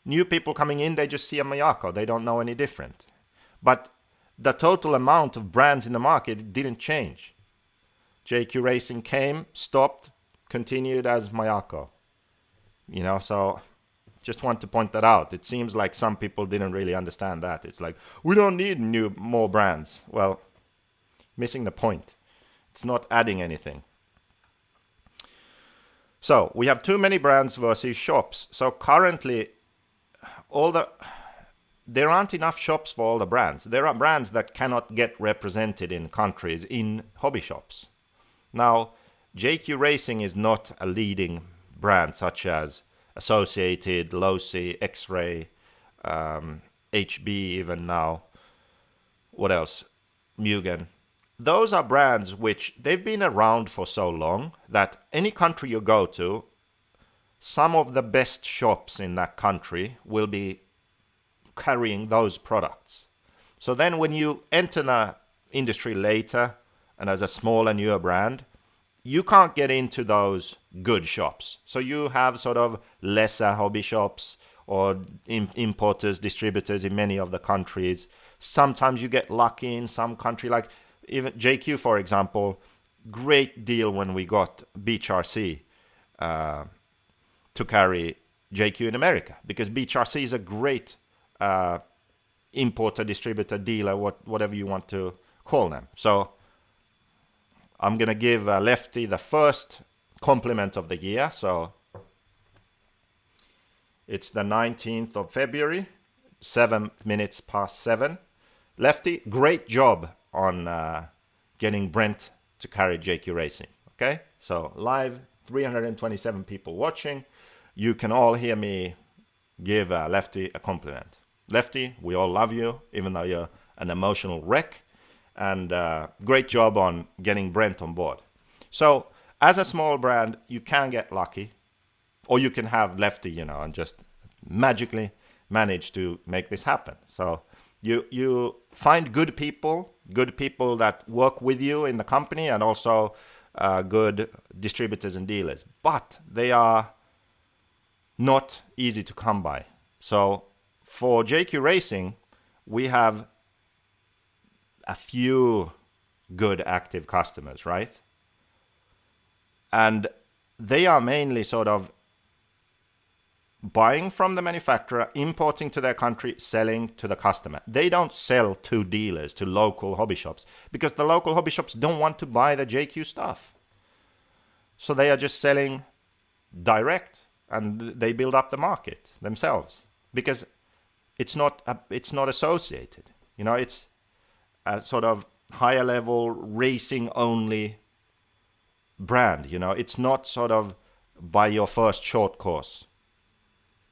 New people coming in, they just see a Mayako. They don't know any different. But the total amount of brands in the market didn't change. JQRacing came, stopped, continued as Mayako. So just want to point that out. It seems like some people didn't really understand that. It's like, we don't need more brands. Well, missing the point. It's not adding anything. So we have too many brands versus shops. So currently, there aren't enough shops for all the brands. There are brands that cannot get represented in countries in hobby shops. Now, JQRacing is not a leading brand such as Associated, Losi, X-Ray, HB even now. What else? Mugen. Those are brands which they've been around for so long that any country you go to, some of the best shops in that country will be carrying those products. So then when you enter the industry later and as a smaller, newer brand, you can't get into those good shops. So you have sort of lesser hobby shops or importers, distributors in many of the countries. Sometimes you get lucky in some country, like even JQ, for example. Great deal when we got Beach RC to carry JQ in America, because Beach RC is a great importer, distributor, dealer, whatever you want to call them. So I'm going to give Lefty the first compliment of the year. So it's the 19th of February, 7 minutes past 7. Lefty, great job on getting Brent to carry JQRacing. Okay, so live, 327 people watching. You can all hear me give Lefty a compliment. Lefty, we all love you, even though you're an emotional wreck. And great job on getting Brent on board. So as a small brand, you can get lucky, or you can have Lefty, and just magically manage to make this happen. So you find good people that work with you in the company, and also good distributors and dealers. But they are not easy to come by. So for JQRacing, we have a few good active customers, right? And they are mainly sort of buying from the manufacturer, importing to their country, selling to the customer. They don't sell to dealers, to local hobby shops, because the local hobby shops don't want to buy the JQ stuff. So they are just selling direct, and they build up the market themselves, because it's not associated. It's a sort of higher level racing only brand. It's not sort of buy your first short course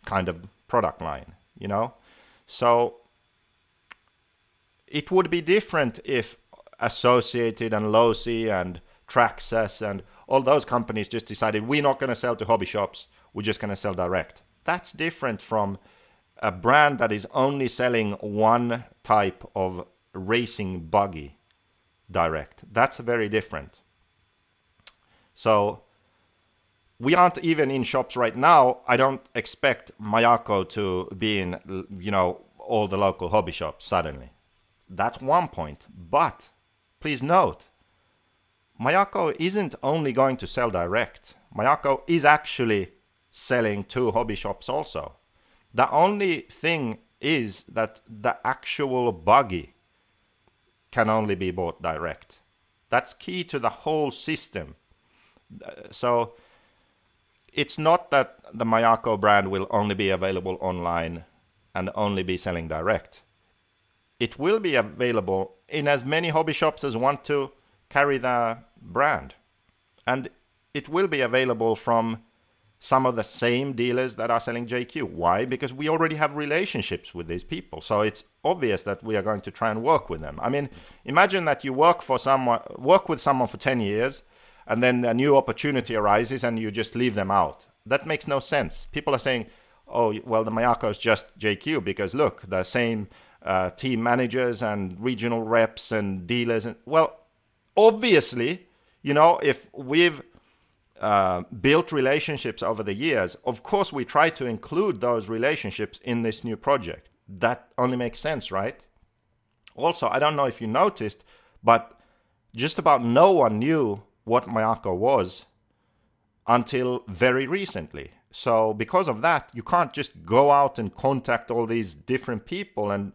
kind of product line. So it would be different if Associated and Losi and Traxxas and all those companies just decided, we're not going to sell to hobby shops, we're just going to sell direct. That's different from a brand that is only selling one type of racing buggy direct. That's very different. So we aren't even in shops right now. I don't expect Mayako to be in, all the local hobby shops suddenly. That's one point. But please note, Mayako isn't only going to sell direct. Mayako is actually selling to hobby shops also. The only thing is that the actual buggy can only be bought direct. That's key to the whole system. So it's not that the Mayako brand will only be available online and only be selling direct. It will be available in as many hobby shops as want to carry the brand. And it will be available from some of the same dealers that are selling JQ. Why? Because we already have relationships with these people. So it's obvious that we are going to try and work with them. I mean, imagine that you work with someone for 10 years, and then a new opportunity arises and you just leave them out. That makes no sense. People are saying, oh, well, the Mayako is just JQ because look, the same team managers and regional reps and dealers. Well, obviously, if we've built relationships over the years, of course we try to include those relationships in this new project. That only makes sense, right? Also, I don't know if you noticed, but just about no one knew what Mayako was until very recently. So because of that, you can't just go out and contact all these different people and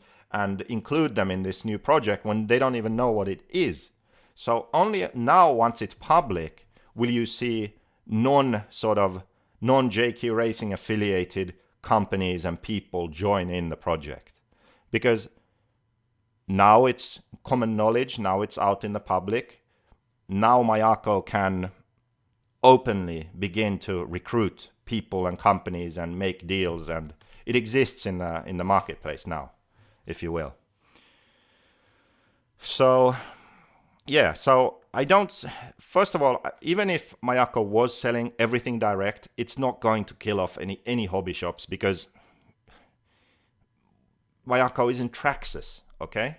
include them in this new project when they don't even know what it is. So only now, once it's public, will you see non-JQRacing affiliated companies and people join in the project. Because now it's common knowledge, now it's out in the public. Now Mayako can openly begin to recruit people and companies and make deals, and it exists in the marketplace now, if you will. So yeah, so I don't, first of all, even if Mayako was selling everything direct, it's not going to kill off any hobby shops, because Mayako is in Traxxas, okay?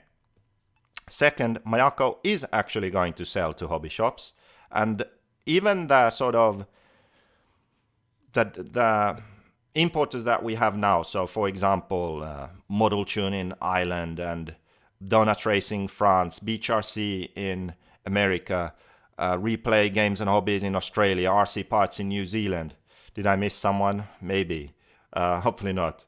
Second, Mayako is actually going to sell to hobby shops, and even the sort of the importers that we have now, so for example, Model Tune in Ireland and Donut Racing France, Beach RC in America, Replay Games and Hobbies in Australia, RC Parts in New Zealand. Did I miss someone? Maybe. Hopefully not.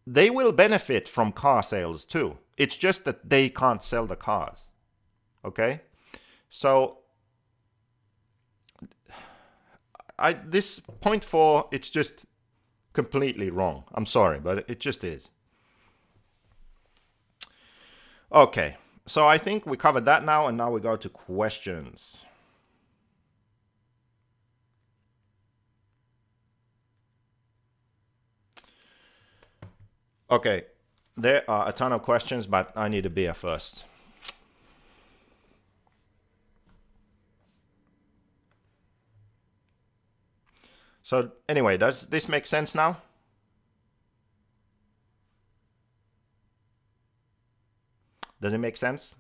They will benefit from car sales too. It's just that they can't sell the cars. Okay? So this point 4, it's just completely wrong. I'm sorry, but it just is. Okay, so I think we covered that now, and now we go to questions. Okay, there are a ton of questions, but I need a beer first. So anyway, does this make sense now? Does it make sense?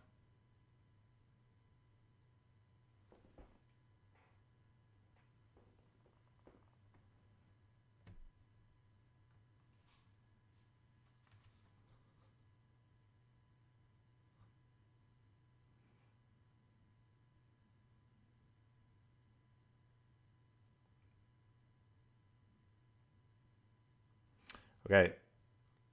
Okay.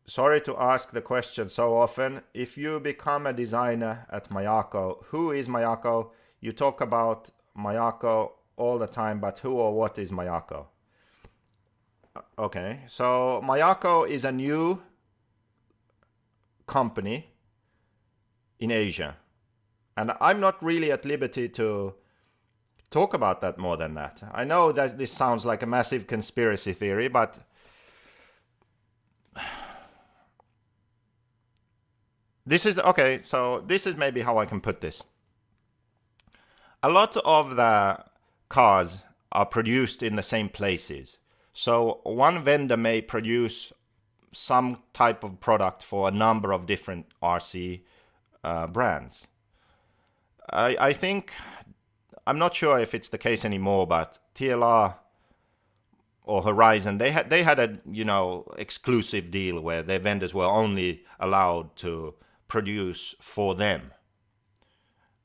Sorry to ask the question so often. If you become a designer at Mayako, who is Mayako? You talk about Mayako all the time, but who or what is Mayako? Okay, so Mayako is a new company in Asia. And I'm not really at liberty to talk about that more than that. I know that this sounds like a massive conspiracy theory, but this is, okay, so this is maybe how I can put this. A lot of the cars are produced in the same places. So one vendor may produce some type of product for a number of different RC brands. I think, I'm not sure if it's the case anymore, but TLR or Horizon, they had a exclusive deal where their vendors were only allowed to produce for them.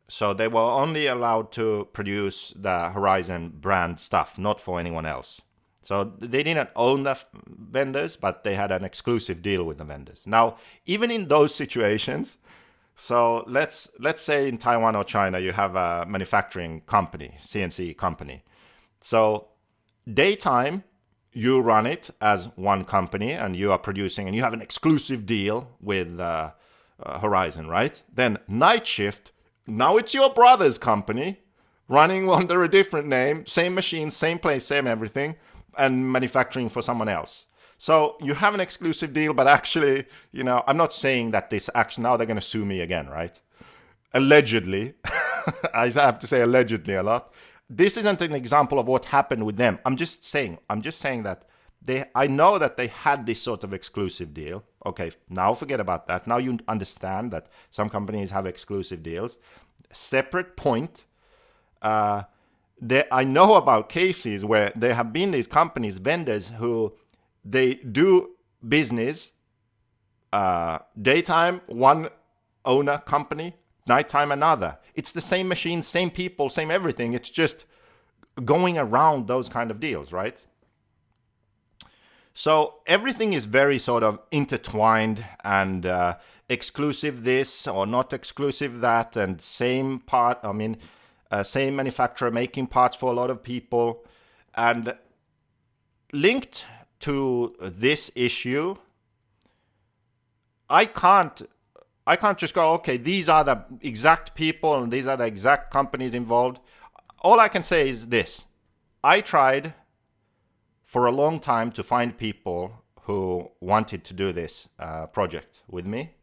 So they were only allowed to produce the Horizon brand stuff, not for anyone else. So they didn't own the vendors, but they had an exclusive deal with the vendors. Now, even in those situations, so let's say in Taiwan or China, you have a manufacturing company, CNC company. So daytime, you run it as one company and you are producing and you have an exclusive deal with Horizon, right? Then night shift, now it's your brother's company running under a different name, same machine, same place, same everything, and manufacturing for someone else. So you have an exclusive deal, but actually, I'm not saying that this action, now they're going to sue me again, right? Allegedly, I have to say allegedly a lot. This isn't an example of what happened with them. I'm just saying that I know that they had this sort of exclusive deal. Okay, now forget about that. Now you understand that some companies have exclusive deals. Separate point. I know about cases where there have been these companies, vendors, who they do business daytime one owner company, nighttime another. It's the same machine, same people, same everything. It's just going around those kind of deals, right? So everything is very sort of intertwined, and exclusive this or not exclusive that, and same manufacturer making parts for a lot of people. And linked to this issue, I can't just go, okay, these are the exact people and these are the exact companies involved. All I can say is this. I tried for a long time to find people who wanted to do this project with me,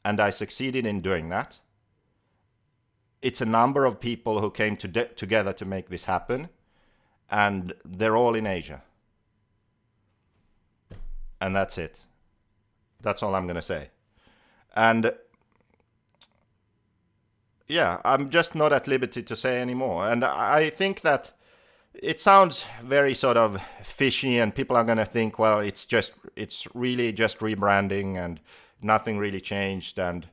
and I succeeded in doing that. It's a number of people who came together to make this happen, and they're all in Asia. And that's it. That's all I'm going to say. And yeah, I'm just not at liberty to say anymore. And I think that it sounds very sort of fishy, and people are going to think, well, it's really just rebranding and nothing really changed. And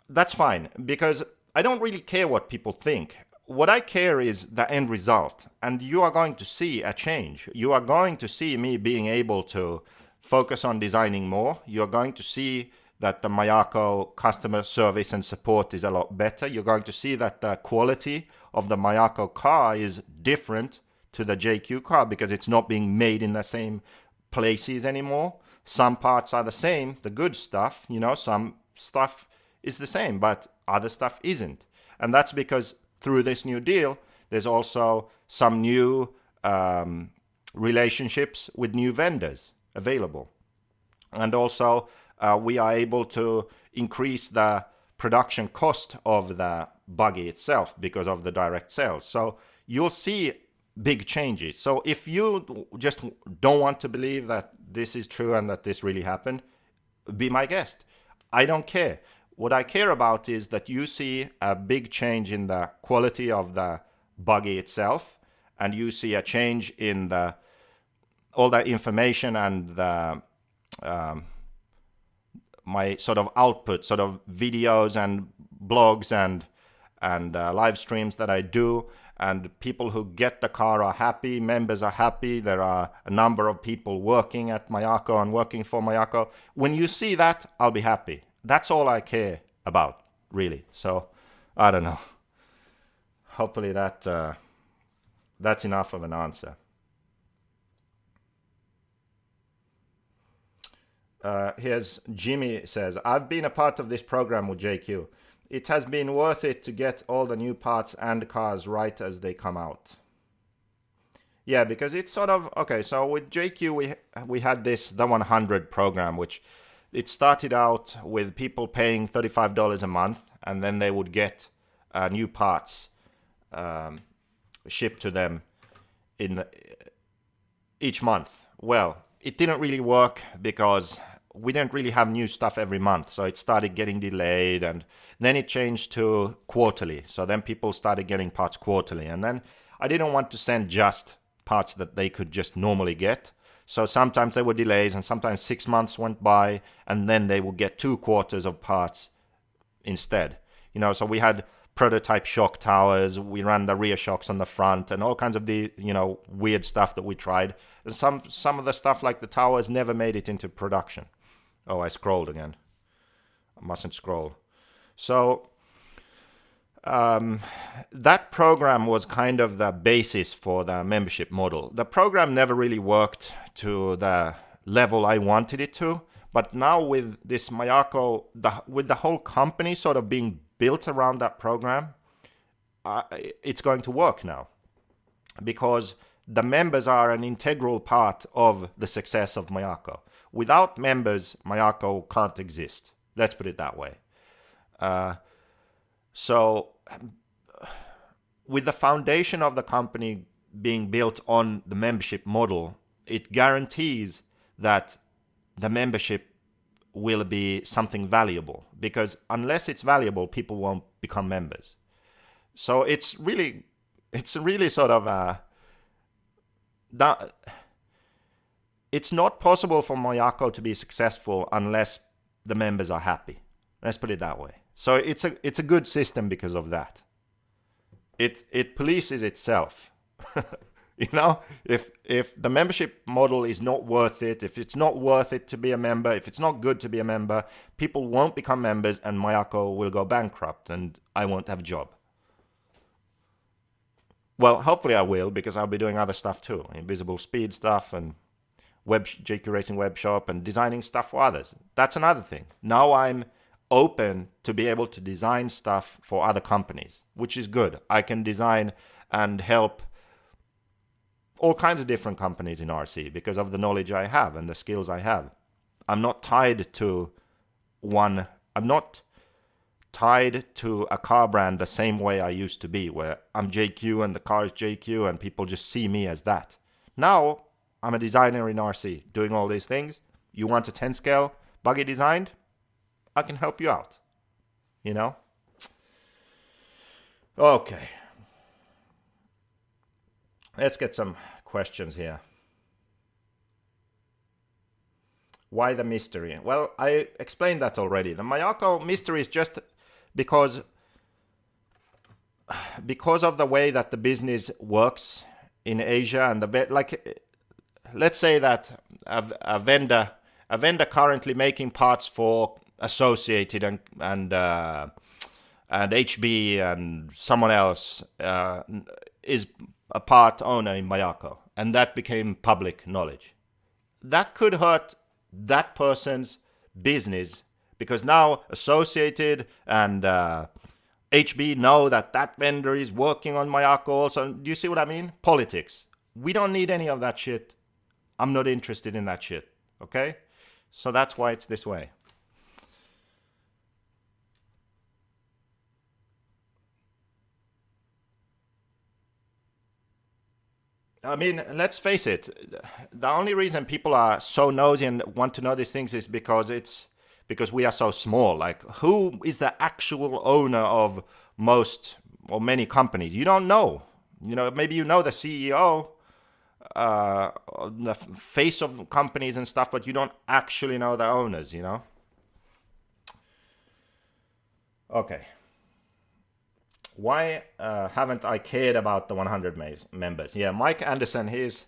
that's fine, because I don't really care what people think. What I care is the end result. And you are going to see a change. You are going to see me being able to focus on designing more. You're going to see that the Mayako customer service and support is a lot better. You're going to see that the quality of the Mayako car is different to the JQ car, because it's not being made in the same places anymore. Some parts are the same, the good stuff, some stuff is the same, but other stuff isn't. And that's because through this new deal, there's also some new relationships with new vendors available. And also, we are able to increase the production cost of the buggy itself because of the direct sales. So you'll see big changes. So if you just don't want to believe that this is true and that this really happened, be my guest. I don't care. What I care about is that you see a big change in the quality of the buggy itself, and you see a change in all the information and the my sort of output, sort of videos and blogs and live streams that I do, and people who get the car are happy, members are happy. There are a number of people working at Mayako and working for Mayako. When you see that, I'll be happy. That's all I care about, really. So, I don't know. Hopefully that's enough of an answer. Here's Jimmy says, I've been a part of this program with JQ. It has been worth it to get all the new parts and cars right as they come out. Yeah, because it's sort of, okay, so with JQ we had the 100 program, which it started out with people paying $35 a month, and then they would get new parts shipped to them each month. Well, it didn't really work because we didn't really have new stuff every month. So it started getting delayed, and then it changed to quarterly. So then people started getting parts quarterly. And then I didn't want to send just parts that they could just normally get. So sometimes there were delays, and sometimes 6 months went by, and then they would get 2 quarters of parts instead. So we had prototype shock towers, we ran the rear shocks on the front, and all kinds of the weird stuff that we tried. And some of the stuff like the towers never made it into production. Oh, I scrolled again. I mustn't scroll. So that program was kind of the basis for the membership model. The program never really worked to the level I wanted it to, but now with this Mayako, with the whole company sort of being built around that program, it's going to work now, because the members are an integral part of the success of Mayako. Without members, Mayako can't exist. Let's put it that way. So with the foundation of the company being built on the membership model, it guarantees that the membership will be something valuable, because unless it's valuable, people won't become members. So it's really sort of it's not possible for Mayako to be successful unless the members are happy. Let's put it that way. So it's a good system because of that. It polices itself. You know, if the membership model is not worth it, if it's not worth it to be a member, if it's not good to be a member, people won't become members and Mayako will go bankrupt and I won't have a job. Well, hopefully I will, because I'll be doing other stuff too. Invisible speed stuff and JQRacing web shop and designing stuff for others. That's another thing. Now I'm open to be able to design stuff for other companies, which is good. I can design and help all kinds of different companies in RC because of the knowledge I have and the skills I have. I'm not tied to one. I'm not tied to a car brand the same way I used to be, where I'm JQ and the car is JQ and people just see me as that. Now I'm a designer in RC doing all these things. You want a 10 scale buggy designed? I can help you out. You know? Okay. Let's get some questions here. Why the mystery? Well, I explained that already. The Mayako mystery is just because of the way that the business works in Asia, and let's say that a vendor currently making parts for Associated and HB and someone else is a part owner in Mayako, and that became public knowledge. That could hurt that person's business, because now Associated and HB know that vendor is working on Mayako also. Do you see what I mean? Politics. We don't need any of that shit. I'm not interested in that shit. Okay? So that's why it's this way. I mean, let's face it. The only reason people are so nosy and want to know these things is because we are so small. Like, who is the actual owner of most or many companies? You don't know. You know, maybe you know the CEO, the face of companies and stuff, but you don't actually know the owners, you know? Okay. Why haven't I cared about the 100 members? Yeah, Mike Anderson, he's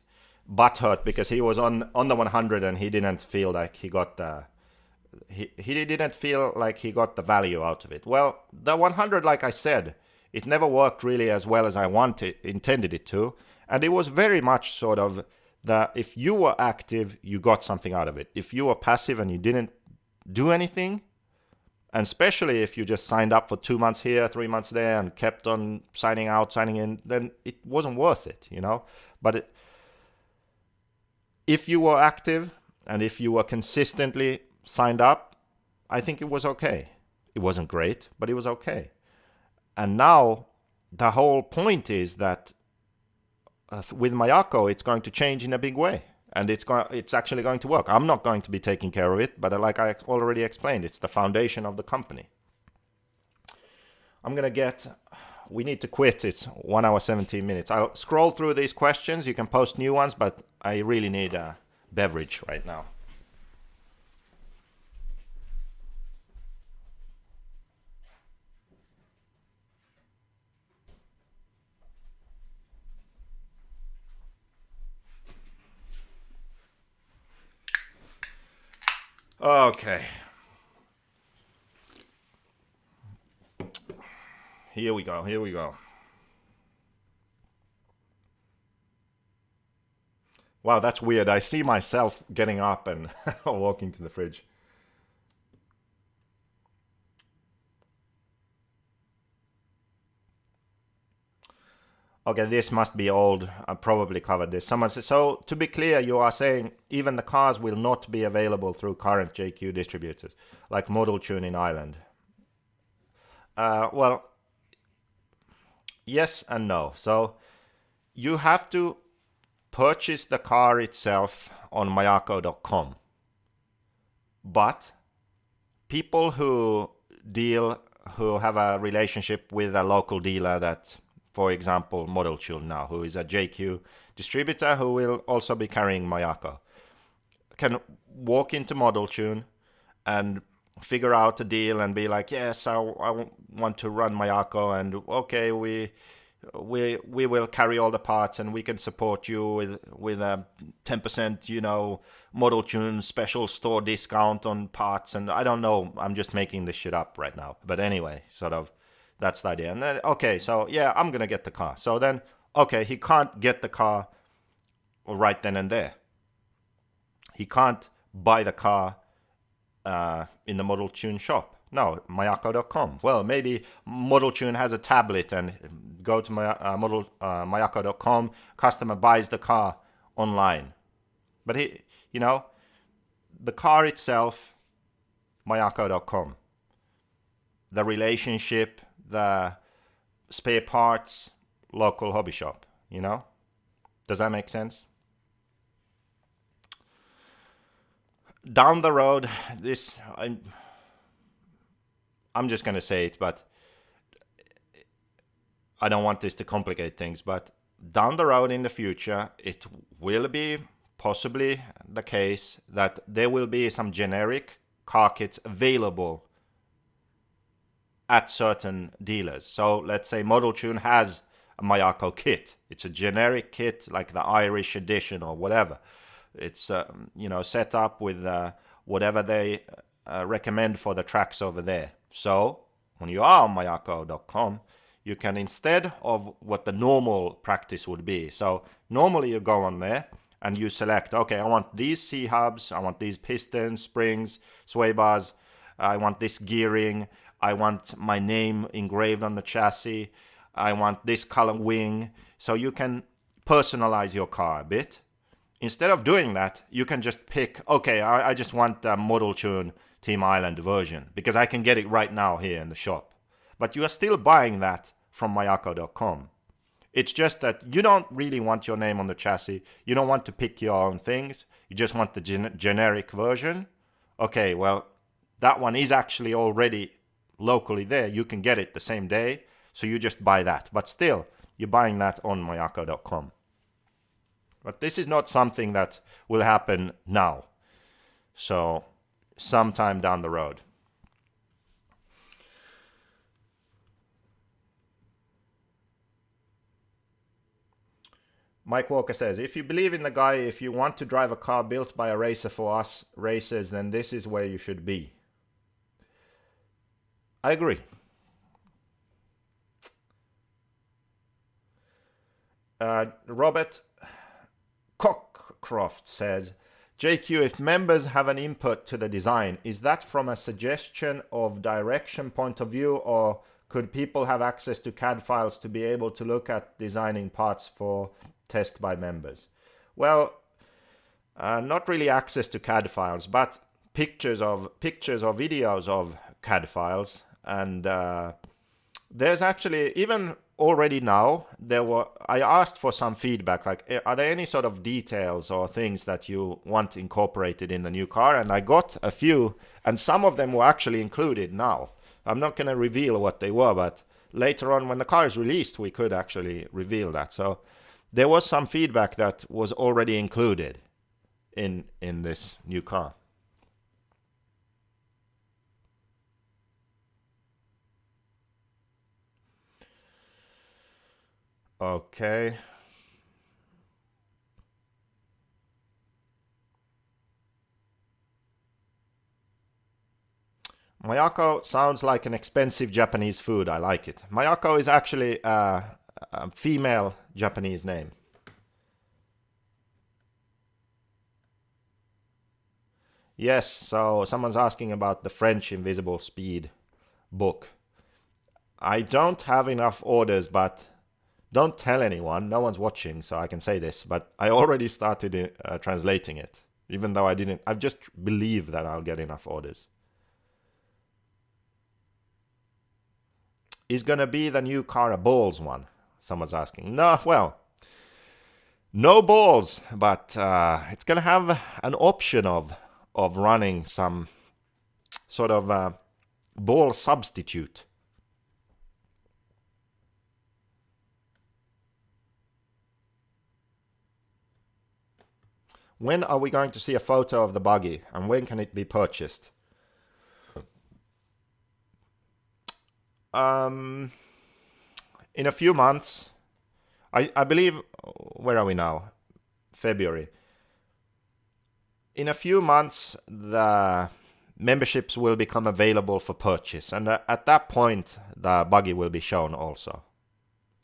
butthurt because he was on the 100 and he didn't feel like he got the he didn't feel like he got the value out of it. Well, the 100, like I said, it never worked really as well as I intended it to, and it was very much sort of that if you were active, you got something out of it. If you were passive and you didn't do anything, and especially if you just signed up for 2 months here, 3 months there, and kept on signing out, signing in, then it wasn't worth it, you know? But if you were active and if you were consistently signed up, I think it was okay. It wasn't great, but it was okay. And now the whole point is that with Mayako, it's going to change in a big way. And it's actually going to work. I'm not going to be taking care of it, but like I already explained, it's the foundation of the company. We need to quit. It's 1 hour, 17 minutes. I'll scroll through these questions. You can post new ones, but I really need a beverage right now. Okay. Here we go. Wow, that's weird. I see myself getting up and walking to the fridge. Okay, this must be old. I probably covered this. Someone said, so to be clear, you are saying even the cars will not be available through current JQ distributors, like Model Tune in Ireland. Well, yes and no. So you have to purchase the car itself on Mayako.com. But people who have a relationship with a local dealer that, for example, Model Tune now, who is a JQ distributor who will also be carrying Mayako, can walk into Model Tune and figure out a deal and be like, yes, I want to run Mayako, and okay, we will carry all the parts and we can support you with a 10%, Model Tune special store discount on parts. And I don't know, I'm just making this shit up right now. But anyway, sort of, that's the idea. And then, okay, so yeah, I'm going to get the car. So then, okay, he can't get the car right then and there. He can't buy the car in the Model Tune shop. No, Mayako.com. Well, maybe Model Tune has a tablet and go to Mayako.com. Customer buys the car online. But the car itself, Mayako.com. The relationship, the spare parts, local hobby shop. Does that make sense? Down the road, I'm just going to say it, but I don't want this to complicate things. But down the road in the future, it will be possibly the case that there will be some generic car kits available at certain dealers. So let's say Model Tune has a Mayako kit. It's a generic kit like the Irish edition or whatever. It's set up with whatever they recommend for the tracks over there. So when you are on Mayako.com, you can, instead of what the normal practice would be, so normally you go on there and you select, okay, I want these C-hubs, I want these pistons, springs, sway bars, I want this gearing, I want my name engraved on the chassis, I want this color wing. So you can personalize your car a bit. Instead of doing that, you can just pick, okay, I just want the Model Tune Team Island version because I can get it right now here in the shop. But you are still buying that from Mayako.com. It's just that you don't really want your name on the chassis. You don't want to pick your own things. You just want the generic version. Okay, well, that one is actually already locally there. You can get it the same day. So you just buy that. But still, you're buying that on Mayako.com. But this is not something that will happen now. So sometime down the road. Mike Walker says, if you believe in the guy, if you want to drive a car built by a racer for us racers, then this is where you should be. I agree. Robert Cockcroft says, JQ, if members have an input to the design, is that from a suggestion of direction point of view, or could people have access to CAD files to be able to look at designing parts for test by members? Well, not really access to CAD files, but pictures or videos of CAD files. And there's actually, even already now, I asked for some feedback, like, are there any sort of details or things that you want incorporated in the new car? And I got a few, and some of them were actually included now. I'm not going to reveal what they were, but later on when the car is released, we could actually reveal that. So there was some feedback that was already included in this new car. Okay. Mayako sounds like an expensive Japanese food. I like it. Mayako is actually a female Japanese name. Yes, so someone's asking about the French Invisible Speed book. I don't have enough orders, but don't tell anyone. No one's watching, so I can say this. But I already started translating it, even though I didn't. I just believe that I'll get enough orders. Is gonna be the new car a balls one? Someone's asking. No, well, No balls, but it's gonna have an option of running some sort of ball substitute. When are we going to see a photo of the buggy, and when can it be purchased? In a few months. I believe, where are we now? February. In a few months, the memberships will become available for purchase, and at that point, the buggy will be shown also.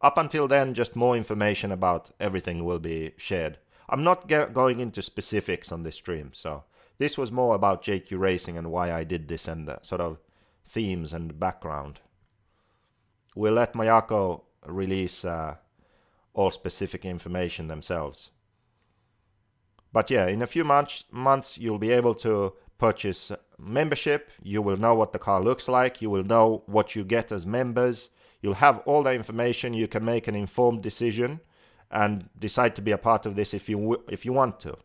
Up until then, just more information about everything will be shared. I'm not going into specifics on this stream, so this was more about JQRacing and why I did this and the sort of themes and background. We'll let Mayako release all specific information themselves. But yeah, in a few months you'll be able to purchase membership. You will know what the car looks like. You will know what you get as members. You'll have all the information. You can make an informed decision and decide to be a part of this if you want to.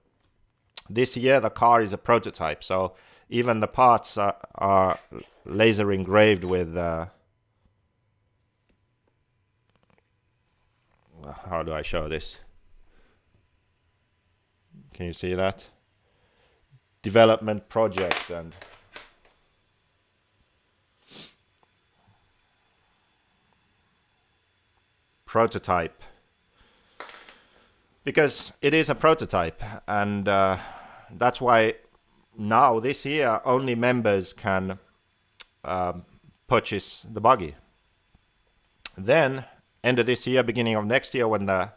This year the car is a prototype, so even the parts are laser engraved with how do I show this? Can you see that? Development project and prototype. Because it is a prototype, and that's why now this year only members can purchase the buggy. Then end of this year, beginning of next year, when the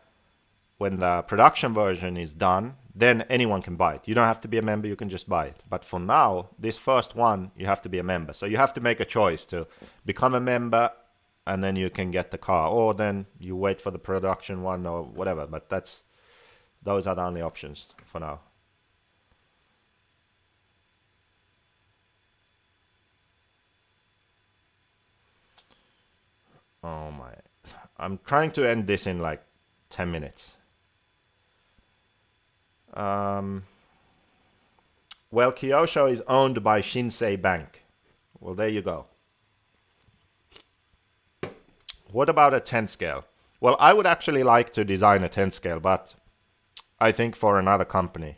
production version is done, then anyone can buy it. You don't have to be a member, you can just buy it. But for now, this first one, you have to be a member. So you have to make a choice to become a member, and then you can get the car, or then you wait for the production one or whatever. But those are the only options for now. Oh my, I'm trying to end this in like 10 minutes. Well, Kyosho is owned by Shinsei Bank. Well, there you go. What about a 10 scale? Well, I would actually like to design a 10 scale, but I think for another company.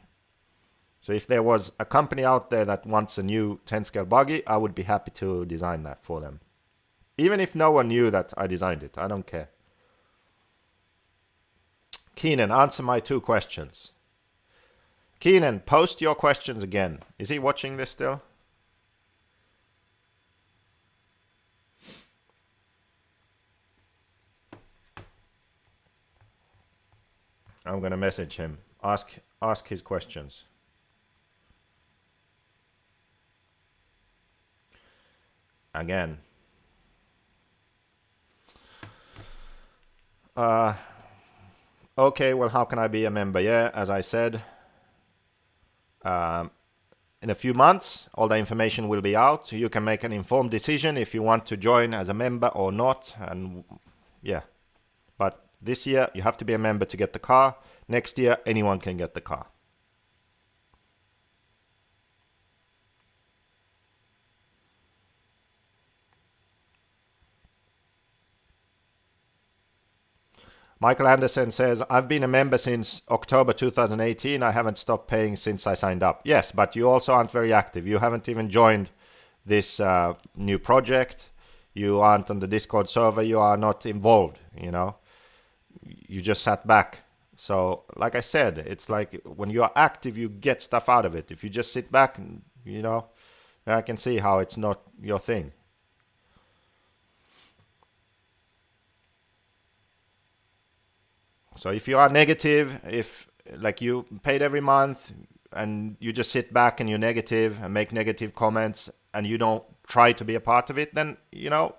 So if there was a company out there that wants a new 10 scale buggy, I would be happy to design that for them. Even if no one knew that I designed it, I don't care. Keenan, answer my 2 questions. Keenan, post your questions again. Is he watching this still? I'm gonna message him. Ask his questions. Again. Okay, well, how can I be a member? Yeah, as I said, in a few months, all the information will be out. You can make an informed decision if you want to join as a member or not. And yeah, but this year you have to be a member to get the car. Next year, anyone can get the car. Michael Anderson says, I've been a member since October 2018. I haven't stopped paying since I signed up. Yes, but you also aren't very active. You haven't even joined this new project. You aren't on the Discord server. You are not involved, you know. You just sat back. So, like I said, it's like when you are active, you get stuff out of it. If you just sit back, you know, I can see how it's not your thing. So if you are negative, if like you paid every month and you just sit back and you're negative and make negative comments and you don't try to be a part of it, then, you know,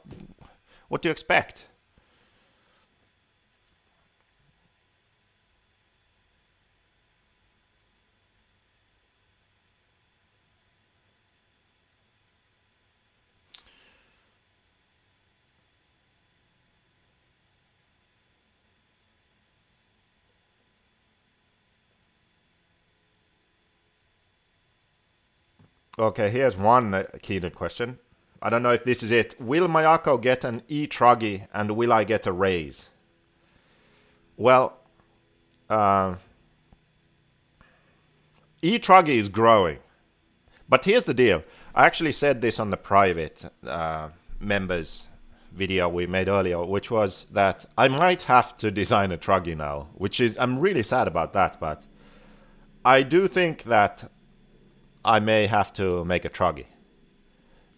what do you expect? Okay, here's one Keenan question. I don't know if this is it. Will Mayako get an Truggy and will I get a raise? Well, Truggy is growing. But here's the deal. I actually said this on the private members video we made earlier, which was that I might have to design a Truggy now, which is, I'm really sad about that, but I do think that I may have to make a Truggy.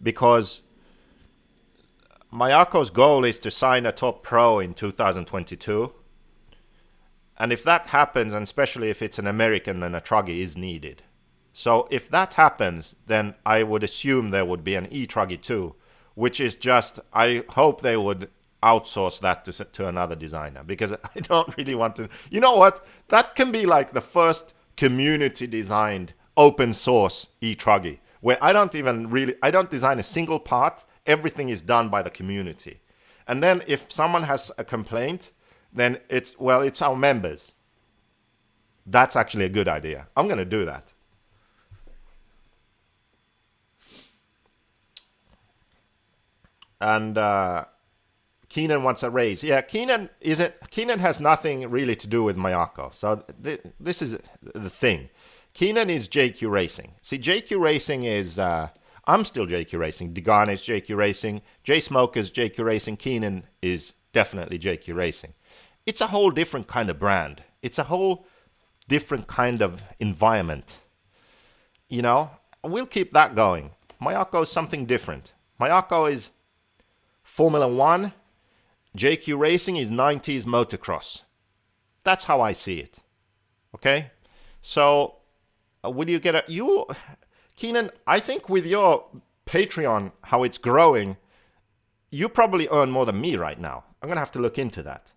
Because Mayako's goal is to sign a top pro in 2022. And if that happens, and especially if it's an American, then a Truggy is needed. So if that happens, then I would assume there would be an Truggy too, which is just, I hope they would outsource that to another designer, because I don't really want to. You know what? That can be like the first community designed open source Truggy, where I don't design a single part. Everything is done by the community. And then if someone has a complaint, then it's our members. That's actually a good idea. I'm going to do that. And Keenan wants a raise. Yeah, Keenan has nothing really to do with Mayako. So this is the thing. Keenan is JQRacing. See, JQRacing is I'm still JQRacing. Degan is JQRacing. J Smoke is JQRacing. Keenan is definitely JQRacing. It's a whole different kind of brand. It's a whole different kind of environment. You know, we'll keep that going. Mayako is something different. Mayako is Formula 1. JQRacing is 90s motocross. That's how I see it. Okay? So, will you get Keenan, I think with your Patreon, how it's growing, you probably earn more than me right now. I'm going to have to look into that.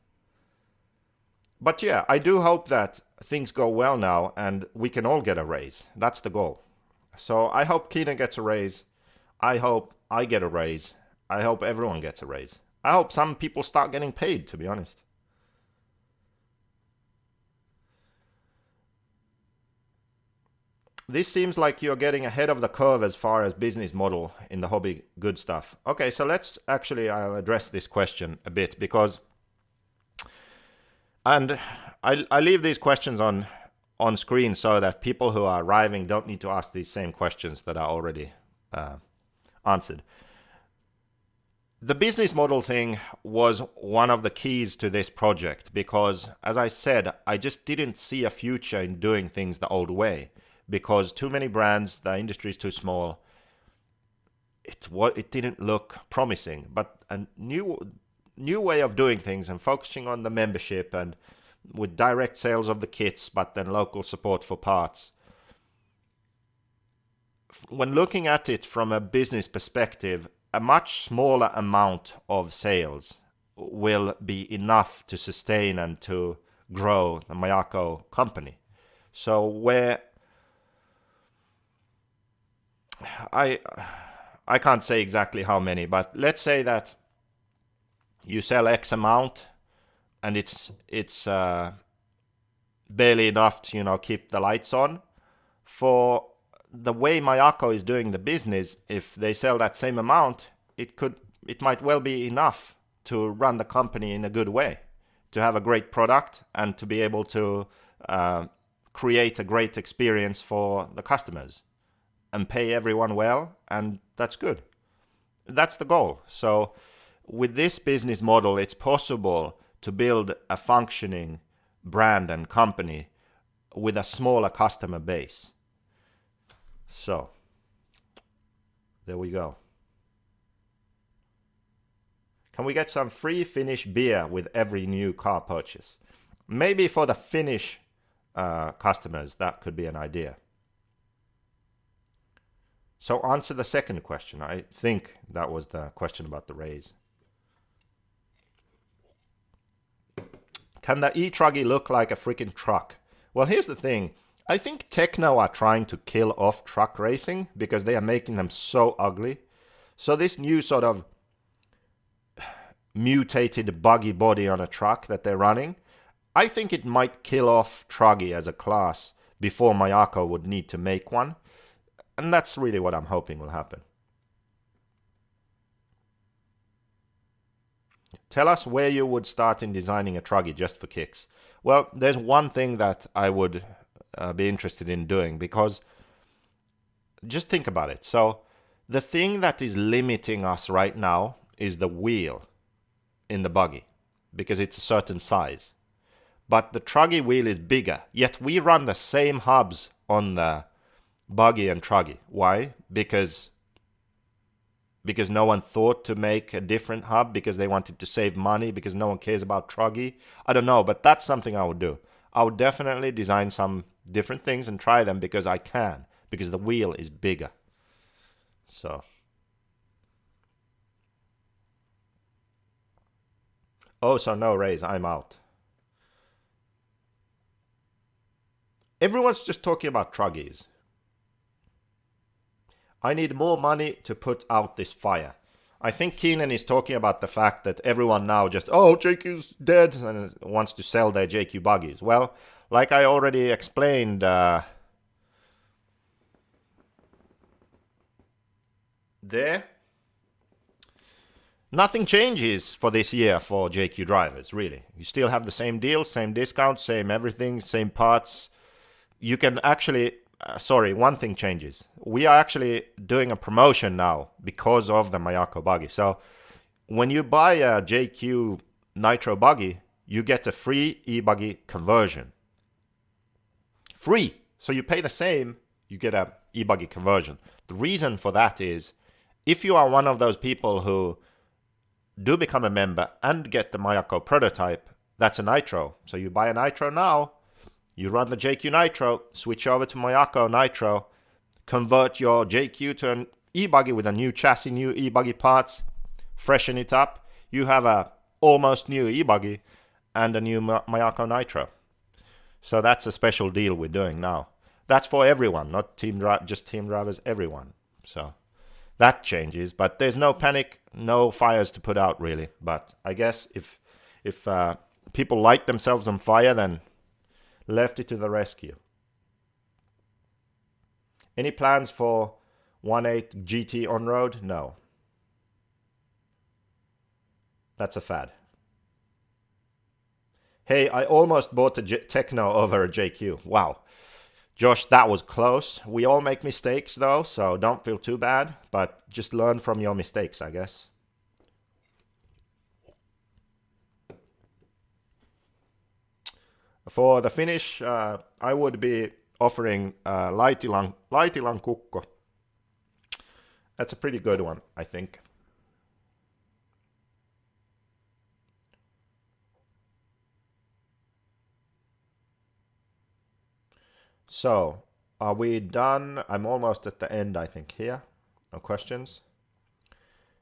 But yeah, I do hope that things go well now and we can all get a raise. That's the goal. So I hope Keenan gets a raise. I hope I get a raise. I hope everyone gets a raise. I hope some people start getting paid, to be honest. This seems like you're getting ahead of the curve as far as business model in the hobby good stuff. Okay, so I'll address this question a bit because, and I leave these questions on screen so that people who are arriving don't need to ask these same questions that are already answered. The business model thing was one of the keys to this project because, as I said, I just didn't see a future in doing things the old way because too many brands, the industry is too small. It didn't look promising, but a new way of doing things and focusing on the membership and with direct sales of the kits, but then local support for parts. When looking at it from a business perspective, a much smaller amount of sales will be enough to sustain and to grow the Mayako company. So where I can't say exactly how many, but let's say that you sell X amount and it's barely enough to keep the lights on. For the way Mayako is doing the business, if they sell that same amount, it might well be enough to run the company in a good way, to have a great product and to be able to create a great experience for the customers and pay everyone well, and that's good. That's the goal. So with this business model, it's possible to build a functioning brand and company with a smaller customer base. So, there we go. Can we get some free Finnish beer with every new car purchase? Maybe for the Finnish customers, that could be an idea. So answer the second question. I think that was the question about the raise. Can the Truggy look like a freaking truck? Well, here's the thing. I think Tekno are trying to kill off truck racing because they are making them so ugly. So this new sort of mutated buggy body on a truck that they're running, I think it might kill off Truggy as a class before Mayako would need to make one. And that's really what I'm hoping will happen. Tell us where you would start in designing a Truggy just for kicks. Well, there's one thing that I would be interested in doing, because just think about it. So the thing that is limiting us right now is the wheel in the buggy, because it's a certain size. But the Truggy wheel is bigger, yet we run the same hubs on the buggy and Truggy. Why? Because no one thought to make a different hub, because they wanted to save money, because no one cares about Truggy. I don't know, but that's something I would do. I would definitely design some different things and try them, because I can, because the wheel is bigger. So. Oh, so no raise, I'm out. Everyone's just talking about Truggies. I need more money to put out this fire. I think Keenan is talking about the fact that everyone now just, oh, JQ's dead, and wants to sell their JQ buggies. Well, like I already explained, there, nothing changes for this year for JQ drivers, really. You still have the same deals, same discounts, same everything, same parts. You can actually, one thing changes. We are actually doing a promotion now because of the Mayako buggy. So when you buy a JQ Nitro buggy, you get a free e-buggy conversion. Free! So you pay the same, you get a e-buggy conversion. The reason for that is, if you are one of those people who do become a member and get the Mayako prototype, that's a Nitro. So you buy a Nitro now, you run the JQ Nitro, switch over to Mayako Nitro, convert your JQ to an e-buggy with a new chassis, new e-buggy parts, freshen it up. You have a almost new e-buggy and a new Mayako Nitro. So that's a special deal we're doing now. That's for everyone, not just team drivers, everyone. So that changes, but there's no panic, no fires to put out really. But I guess if people light themselves on fire, then Lefty to the rescue. Any plans for 1.8 GT on road? No. That's a fad. Hey, I almost bought a Techno over a JQ. Wow. Josh, that was close. We all make mistakes though, so don't feel too bad, but just learn from your mistakes, I guess. For the finish, I would be offering Laitilan Kukko. That's a pretty good one, I think. So, are we done? I'm almost at the end, I think, here. No questions.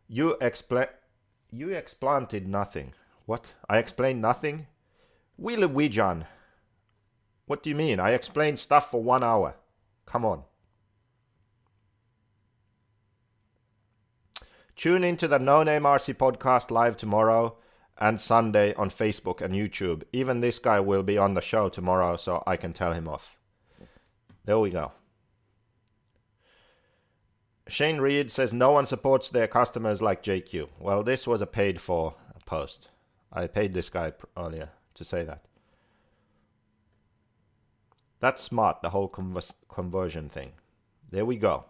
You explanted nothing. What? I explained nothing? Wheeler Wijan. What do you mean? I explained stuff for 1 hour. Come on. Tune into the No Name RC podcast live tomorrow and Sunday on Facebook and YouTube. Even this guy will be on the show tomorrow, so I can tell him off. There we go. Shane Reed says no one supports their customers like JQ. Well, this was a paid for post. I paid this guy earlier to say that. That's smart, the whole conversion thing. There we go.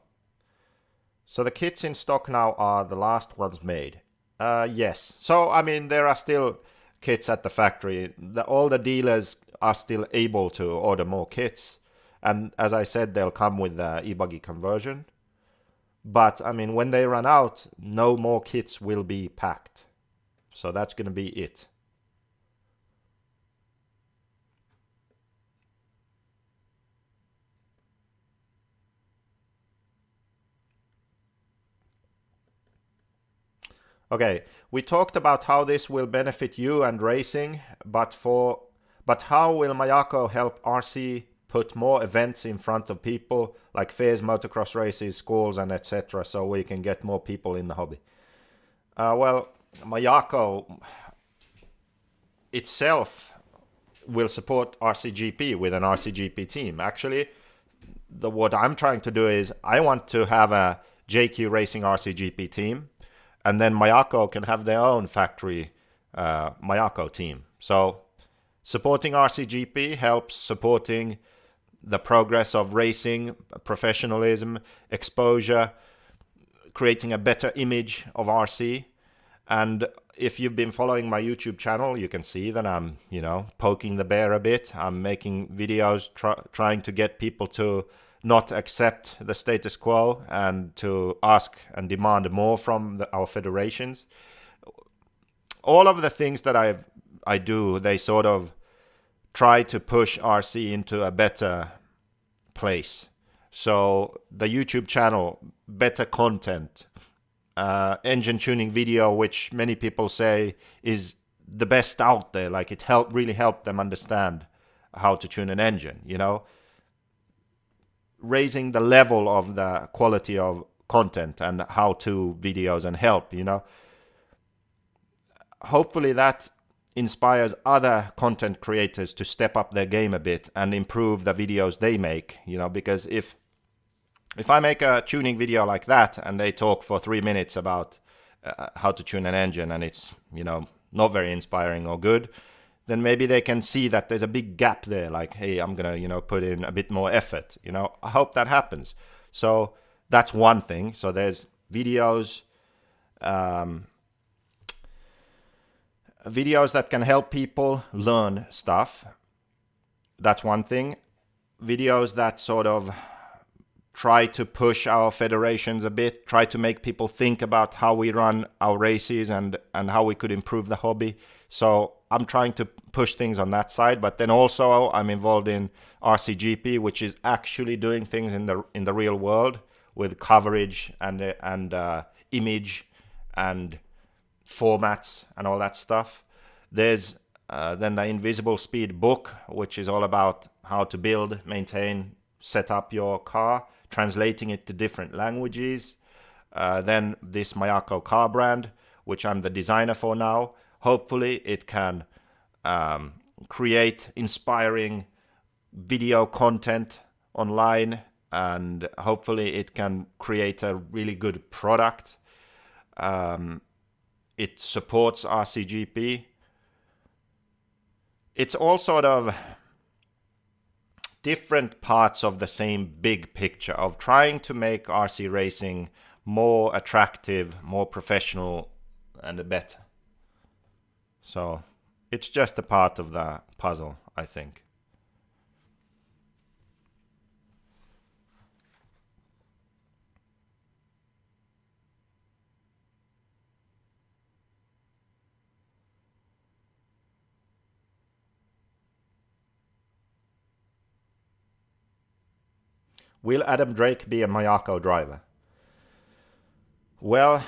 So the kits in stock now are the last ones made. Yes. So, I mean, there are still kits at the factory. All the dealers are still able to order more kits. And as I said, they'll come with the e-buggy conversion. But, I mean, when they run out, no more kits will be packed. So that's going to be it. Okay, we talked about how this will benefit you and racing, but how will Mayako help RC put more events in front of people, like fairs, motocross races, schools, and etc., so we can get more people in the hobby? Well, Mayako itself will support RCGP with an RCGP team. Actually, what I'm trying to do is I want to have a JQRacing RCGP team, and then Mayako can have their own factory Mayako team. So supporting RCGP helps supporting the progress of racing, professionalism, exposure, creating a better image of RC. And if you've been following my YouTube channel, you can see that I'm, poking the bear a bit. I'm making videos trying to get people to not accept the status quo and to ask and demand more from our federations. All of the things that I do, they sort of try to push RC into a better place. So the YouTube channel, better content, engine tuning video, which many people say is the best out there. Like it really helped them understand how to tune an engine, raising the level of the quality of content and how-to videos and help, Hopefully that inspires other content creators to step up their game a bit and improve the videos they make, because if I make a tuning video like that and they talk for 3 minutes about how to tune an engine and it's, not very inspiring or good, then maybe they can see that there's a big gap there. Like, hey, I'm going to, put in a bit more effort. I hope that happens. So that's one thing. So there's videos, videos that can help people learn stuff. That's one thing. Videos that sort of try to push our federations a bit, try to make people think about how we run our races and how we could improve the hobby. So I'm trying to push things on that side, but then also I'm involved in RCGP, which is actually doing things in the real world with coverage and image and formats and all that stuff. There's then the Invisible Speed book, which is all about how to build, maintain, set up your car, translating it to different languages. Then this Mayako car brand, which I'm the designer for now. Hopefully it can create inspiring video content online, and hopefully it can create a really good product. It supports RCGP. It's all sort of different parts of the same big picture of trying to make RC racing more attractive, more professional, and better. So it's just a part of the puzzle, I think. Will Adam Drake be a Mayako driver? Well,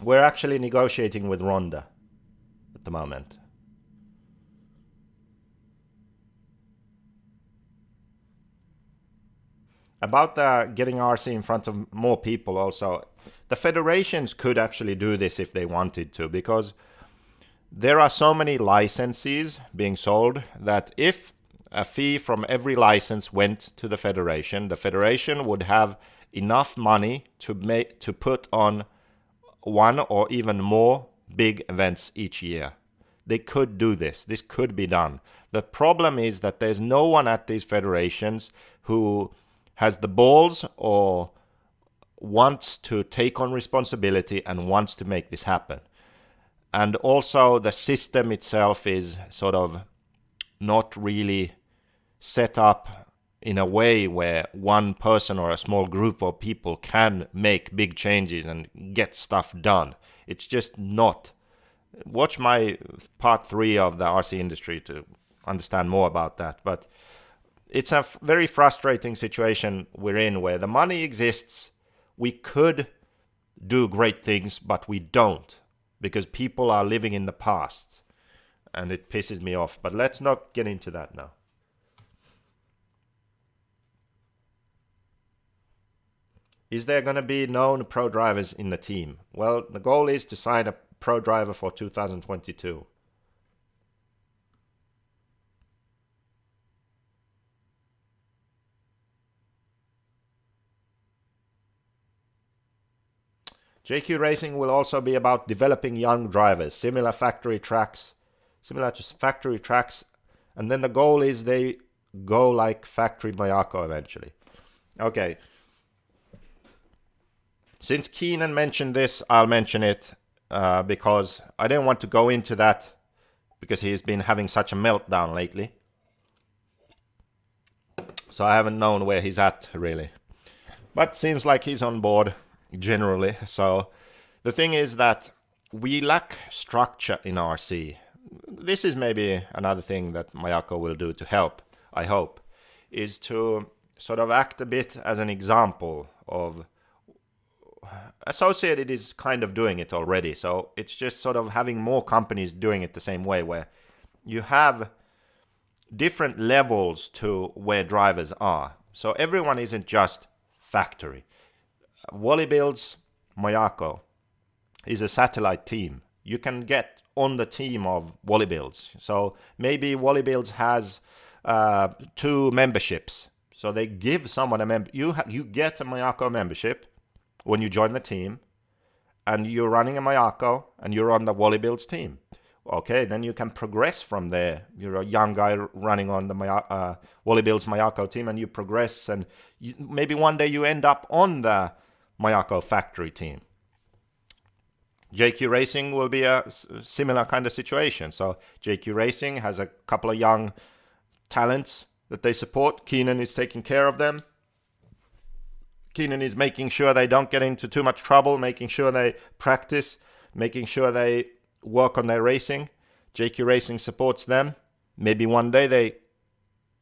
we're actually negotiating with Ronda at the moment. About getting RC in front of more people also, the federations could actually do this if they wanted to, because there are so many licenses being sold that if a fee from every license went to the federation would have enough money to put on one or even more big events each year. They could do this. This could be done. The problem is that there's no one at these federations who has the balls or wants to take on responsibility and wants to make this happen. And also the system itself is sort of not really set up in a way where one person or a small group of people can make big changes and get stuff done. It's just not. Watch my part 3 of the RC industry to understand more about that. But it's a very frustrating situation we're in where the money exists. We could do great things, but we don't, because people are living in the past. And it pisses me off. But let's not get into that now. Is there going to be known pro drivers in the team? Well, the goal is to sign a pro driver for 2022. JQRacing will also be about developing young drivers, similar to factory tracks, and then the goal is they go like factory Mayako eventually. Okay. Since Keenan mentioned this, I'll mention it because I didn't want to go into that because he's been having such a meltdown lately. So I haven't known where he's at really. But seems like he's on board generally. So the thing is that we lack structure in RC. This is maybe another thing that Mayako will do to help, I hope, is to sort of act a bit as an example of Associated is kind of doing it already. So it's just sort of having more companies doing it the same way, where you have different levels to where drivers are. So everyone isn't just factory. Wally-Builds Mayako is a satellite team. You can get on the team of Wally-Builds. So maybe Wally-Builds has 2 memberships. So they give someone a member. You get a Mayako membership when you join the team, and you're running a Mayako, and you're on the Wally-Builds team. Okay, then you can progress from there. You're a young guy running on the Wally-Builds Mayako team, and you progress, and maybe one day you end up on the Mayako factory team. JQRacing will be a similar kind of situation. So JQRacing has a couple of young talents that they support. Keenan is taking care of them. Keenan is making sure they don't get into too much trouble, making sure they practice, making sure they work on their racing. JQRacing supports them. Maybe one day they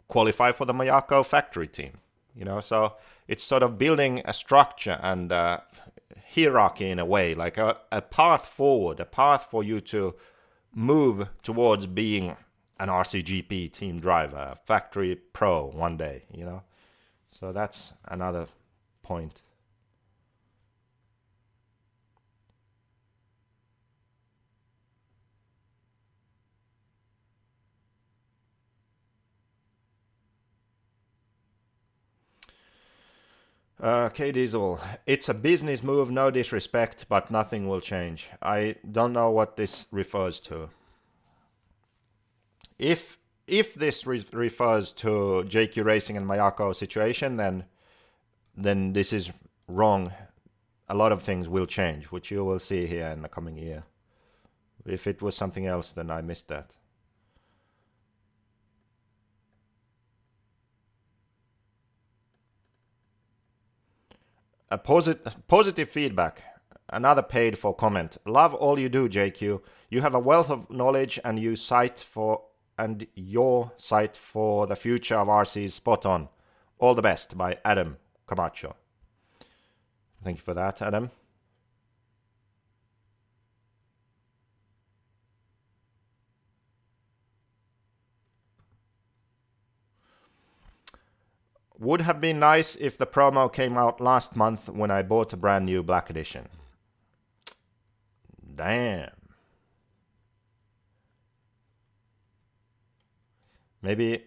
qualify for the Mayako factory team. You know, so it's sort of building a structure and hierarchy in a way, like a path forward, a path for you to move towards being an RCGP team driver, factory pro one day, you know. So that's another point. K Diesel, it's a business move, no disrespect, but nothing will change. I don't know what this refers to. If this refers to JQRacing and Mayako situation, then this is wrong. A lot of things will change, which you will see here in the coming year. If it was something else, then I missed that. A positive feedback. Another paid for comment. Love all you do, JQ. You have a wealth of knowledge, and your sight for the future of RC is spot on. All the best, by Adam Camacho. Thank you for that, Adam. Would have been nice if the promo came out last month when I bought a brand new Black Edition. Damn. Maybe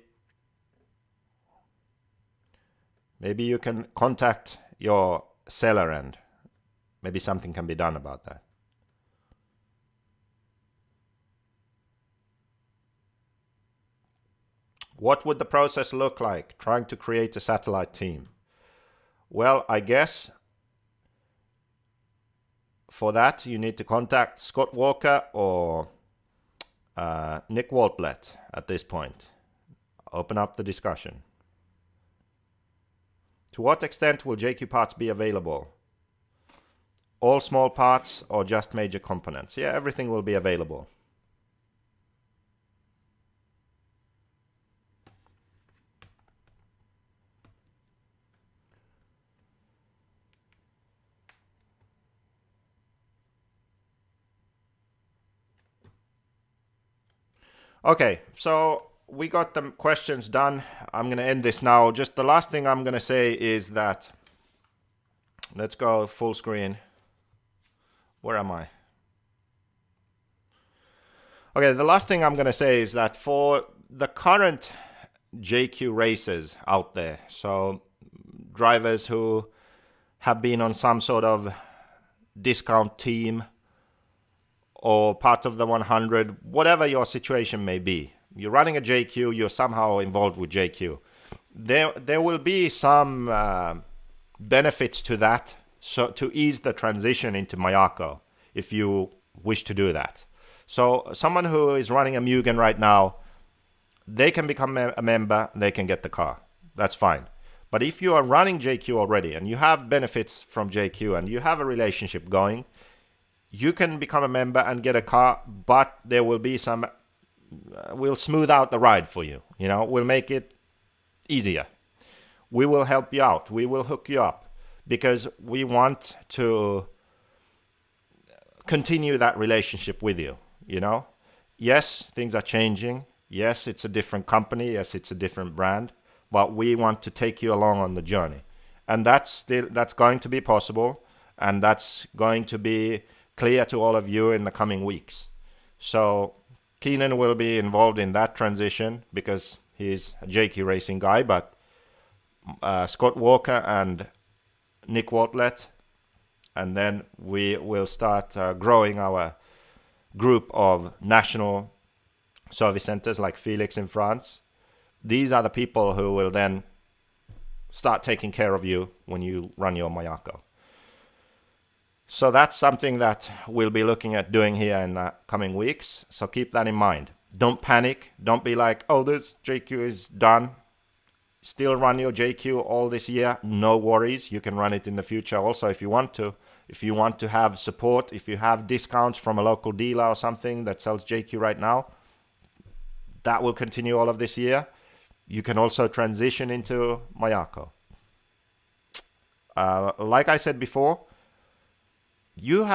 you can contact your seller and maybe something can be done about that. What would the process look like trying to create a satellite team? Well, I guess for that you need to contact Scott Walker or Nick Waltlet at this point. Open up the discussion. To what extent will JQ parts be available? All small parts or just major components? Yeah, everything will be available. Okay, so we got the questions done. I'm going to end this now. Just the last thing I'm going to say is that, let's go full screen. Where am I? Okay, the last thing I'm going to say is that for the current JQ racers out there, so drivers who have been on some sort of discount team or part of the 100, whatever your situation may be. You're running a JQ, you're somehow involved with JQ. There will be some benefits to that, so to ease the transition into Mayako, if you wish to do that. So someone who is running a Mugen right now, they can become a member, they can get the car. That's fine. But if you are running JQ already and you have benefits from JQ and you have a relationship going, you can become a member and get a car, but there will be some, we'll smooth out the ride for you. You know, we'll make it easier. We will help you out. We will hook you up because we want to continue that relationship with you. You know, yes, things are changing. Yes, it's a different company. Yes, it's a different brand, but we want to take you along on the journey. And that's going to be possible. And that's going to be clear to all of you in the coming weeks. So Keenan will be involved in that transition because he's a JQRacing guy, but Scott Walker and Nick Watlett, and then we will start growing our group of national service centers like Felix in France. These are the people who will then start taking care of you when you run your Mayako. So that's something that we'll be looking at doing here in the coming weeks. So keep that in mind. Don't panic. Don't be like, oh, this JQ is done. Still run your JQ all this year. No worries. You can run it in the future also if you want to. If you want to have support, if you have discounts from a local dealer or something that sells JQ right now, that will continue all of this year. You can also transition into Mayako. Like I said before, you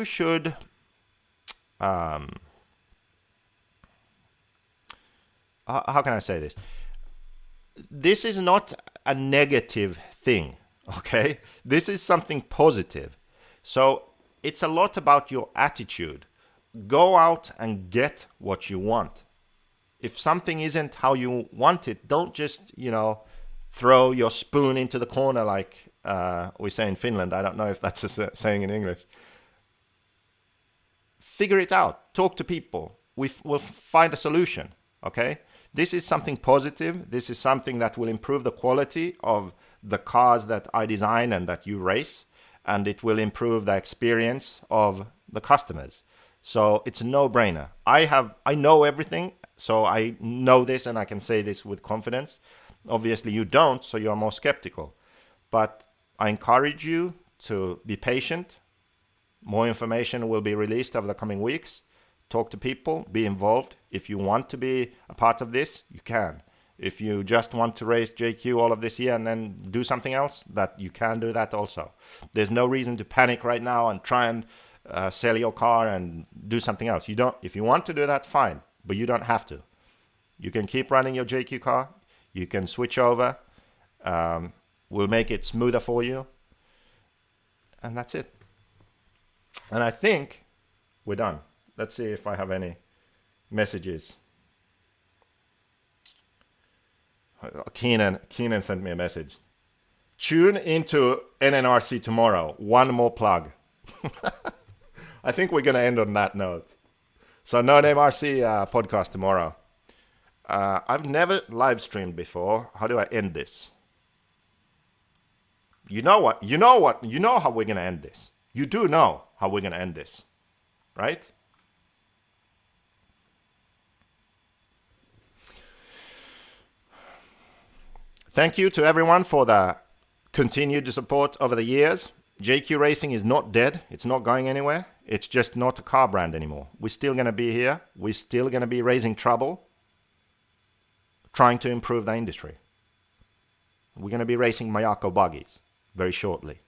should how can I say this? This is not a negative thing, okay? This is something positive. So it's a lot about your attitude. Go out and get what you want. If something isn't how you want it, don't just, throw your spoon into the corner like we say in Finland. I don't know if that's a saying in English. Figure it out. Talk to people. We'll find a solution, okay? This is something positive. This is something that will improve the quality of the cars that I design and that you race, and it will improve the experience of the customers. So it's a no-brainer. I know everything, so I know this and I can say this with confidence. Obviously you don't, so you're more skeptical. But I encourage you to be patient. More information will be released over the coming weeks. Talk to people, be involved. If you want to be a part of this, you can. If you just want to race JQ all of this year and then do something else, that you can do that also. There's no reason to panic right now and try and sell your car and do something else. If you want to do that, fine, but you don't have to. You can keep running your JQ car. You can switch over. We'll make it smoother for you. And that's it. And I think we're done. Let's see if I have any messages. Keenan sent me a message. Tune into NNRC tomorrow. One more plug. I think we're going to end on that note. So No Name RC podcast tomorrow. I've never live streamed before. How do I end this? You know what? You know how we're going to end this. You do know how we're going to end this, right? Thank you to everyone for the continued support over the years. JQRacing is not dead. It's not going anywhere. It's just not a car brand anymore. We're still going to be here. We're still going to be raising trouble, trying to improve the industry. We're going to be racing Mayako buggies very shortly.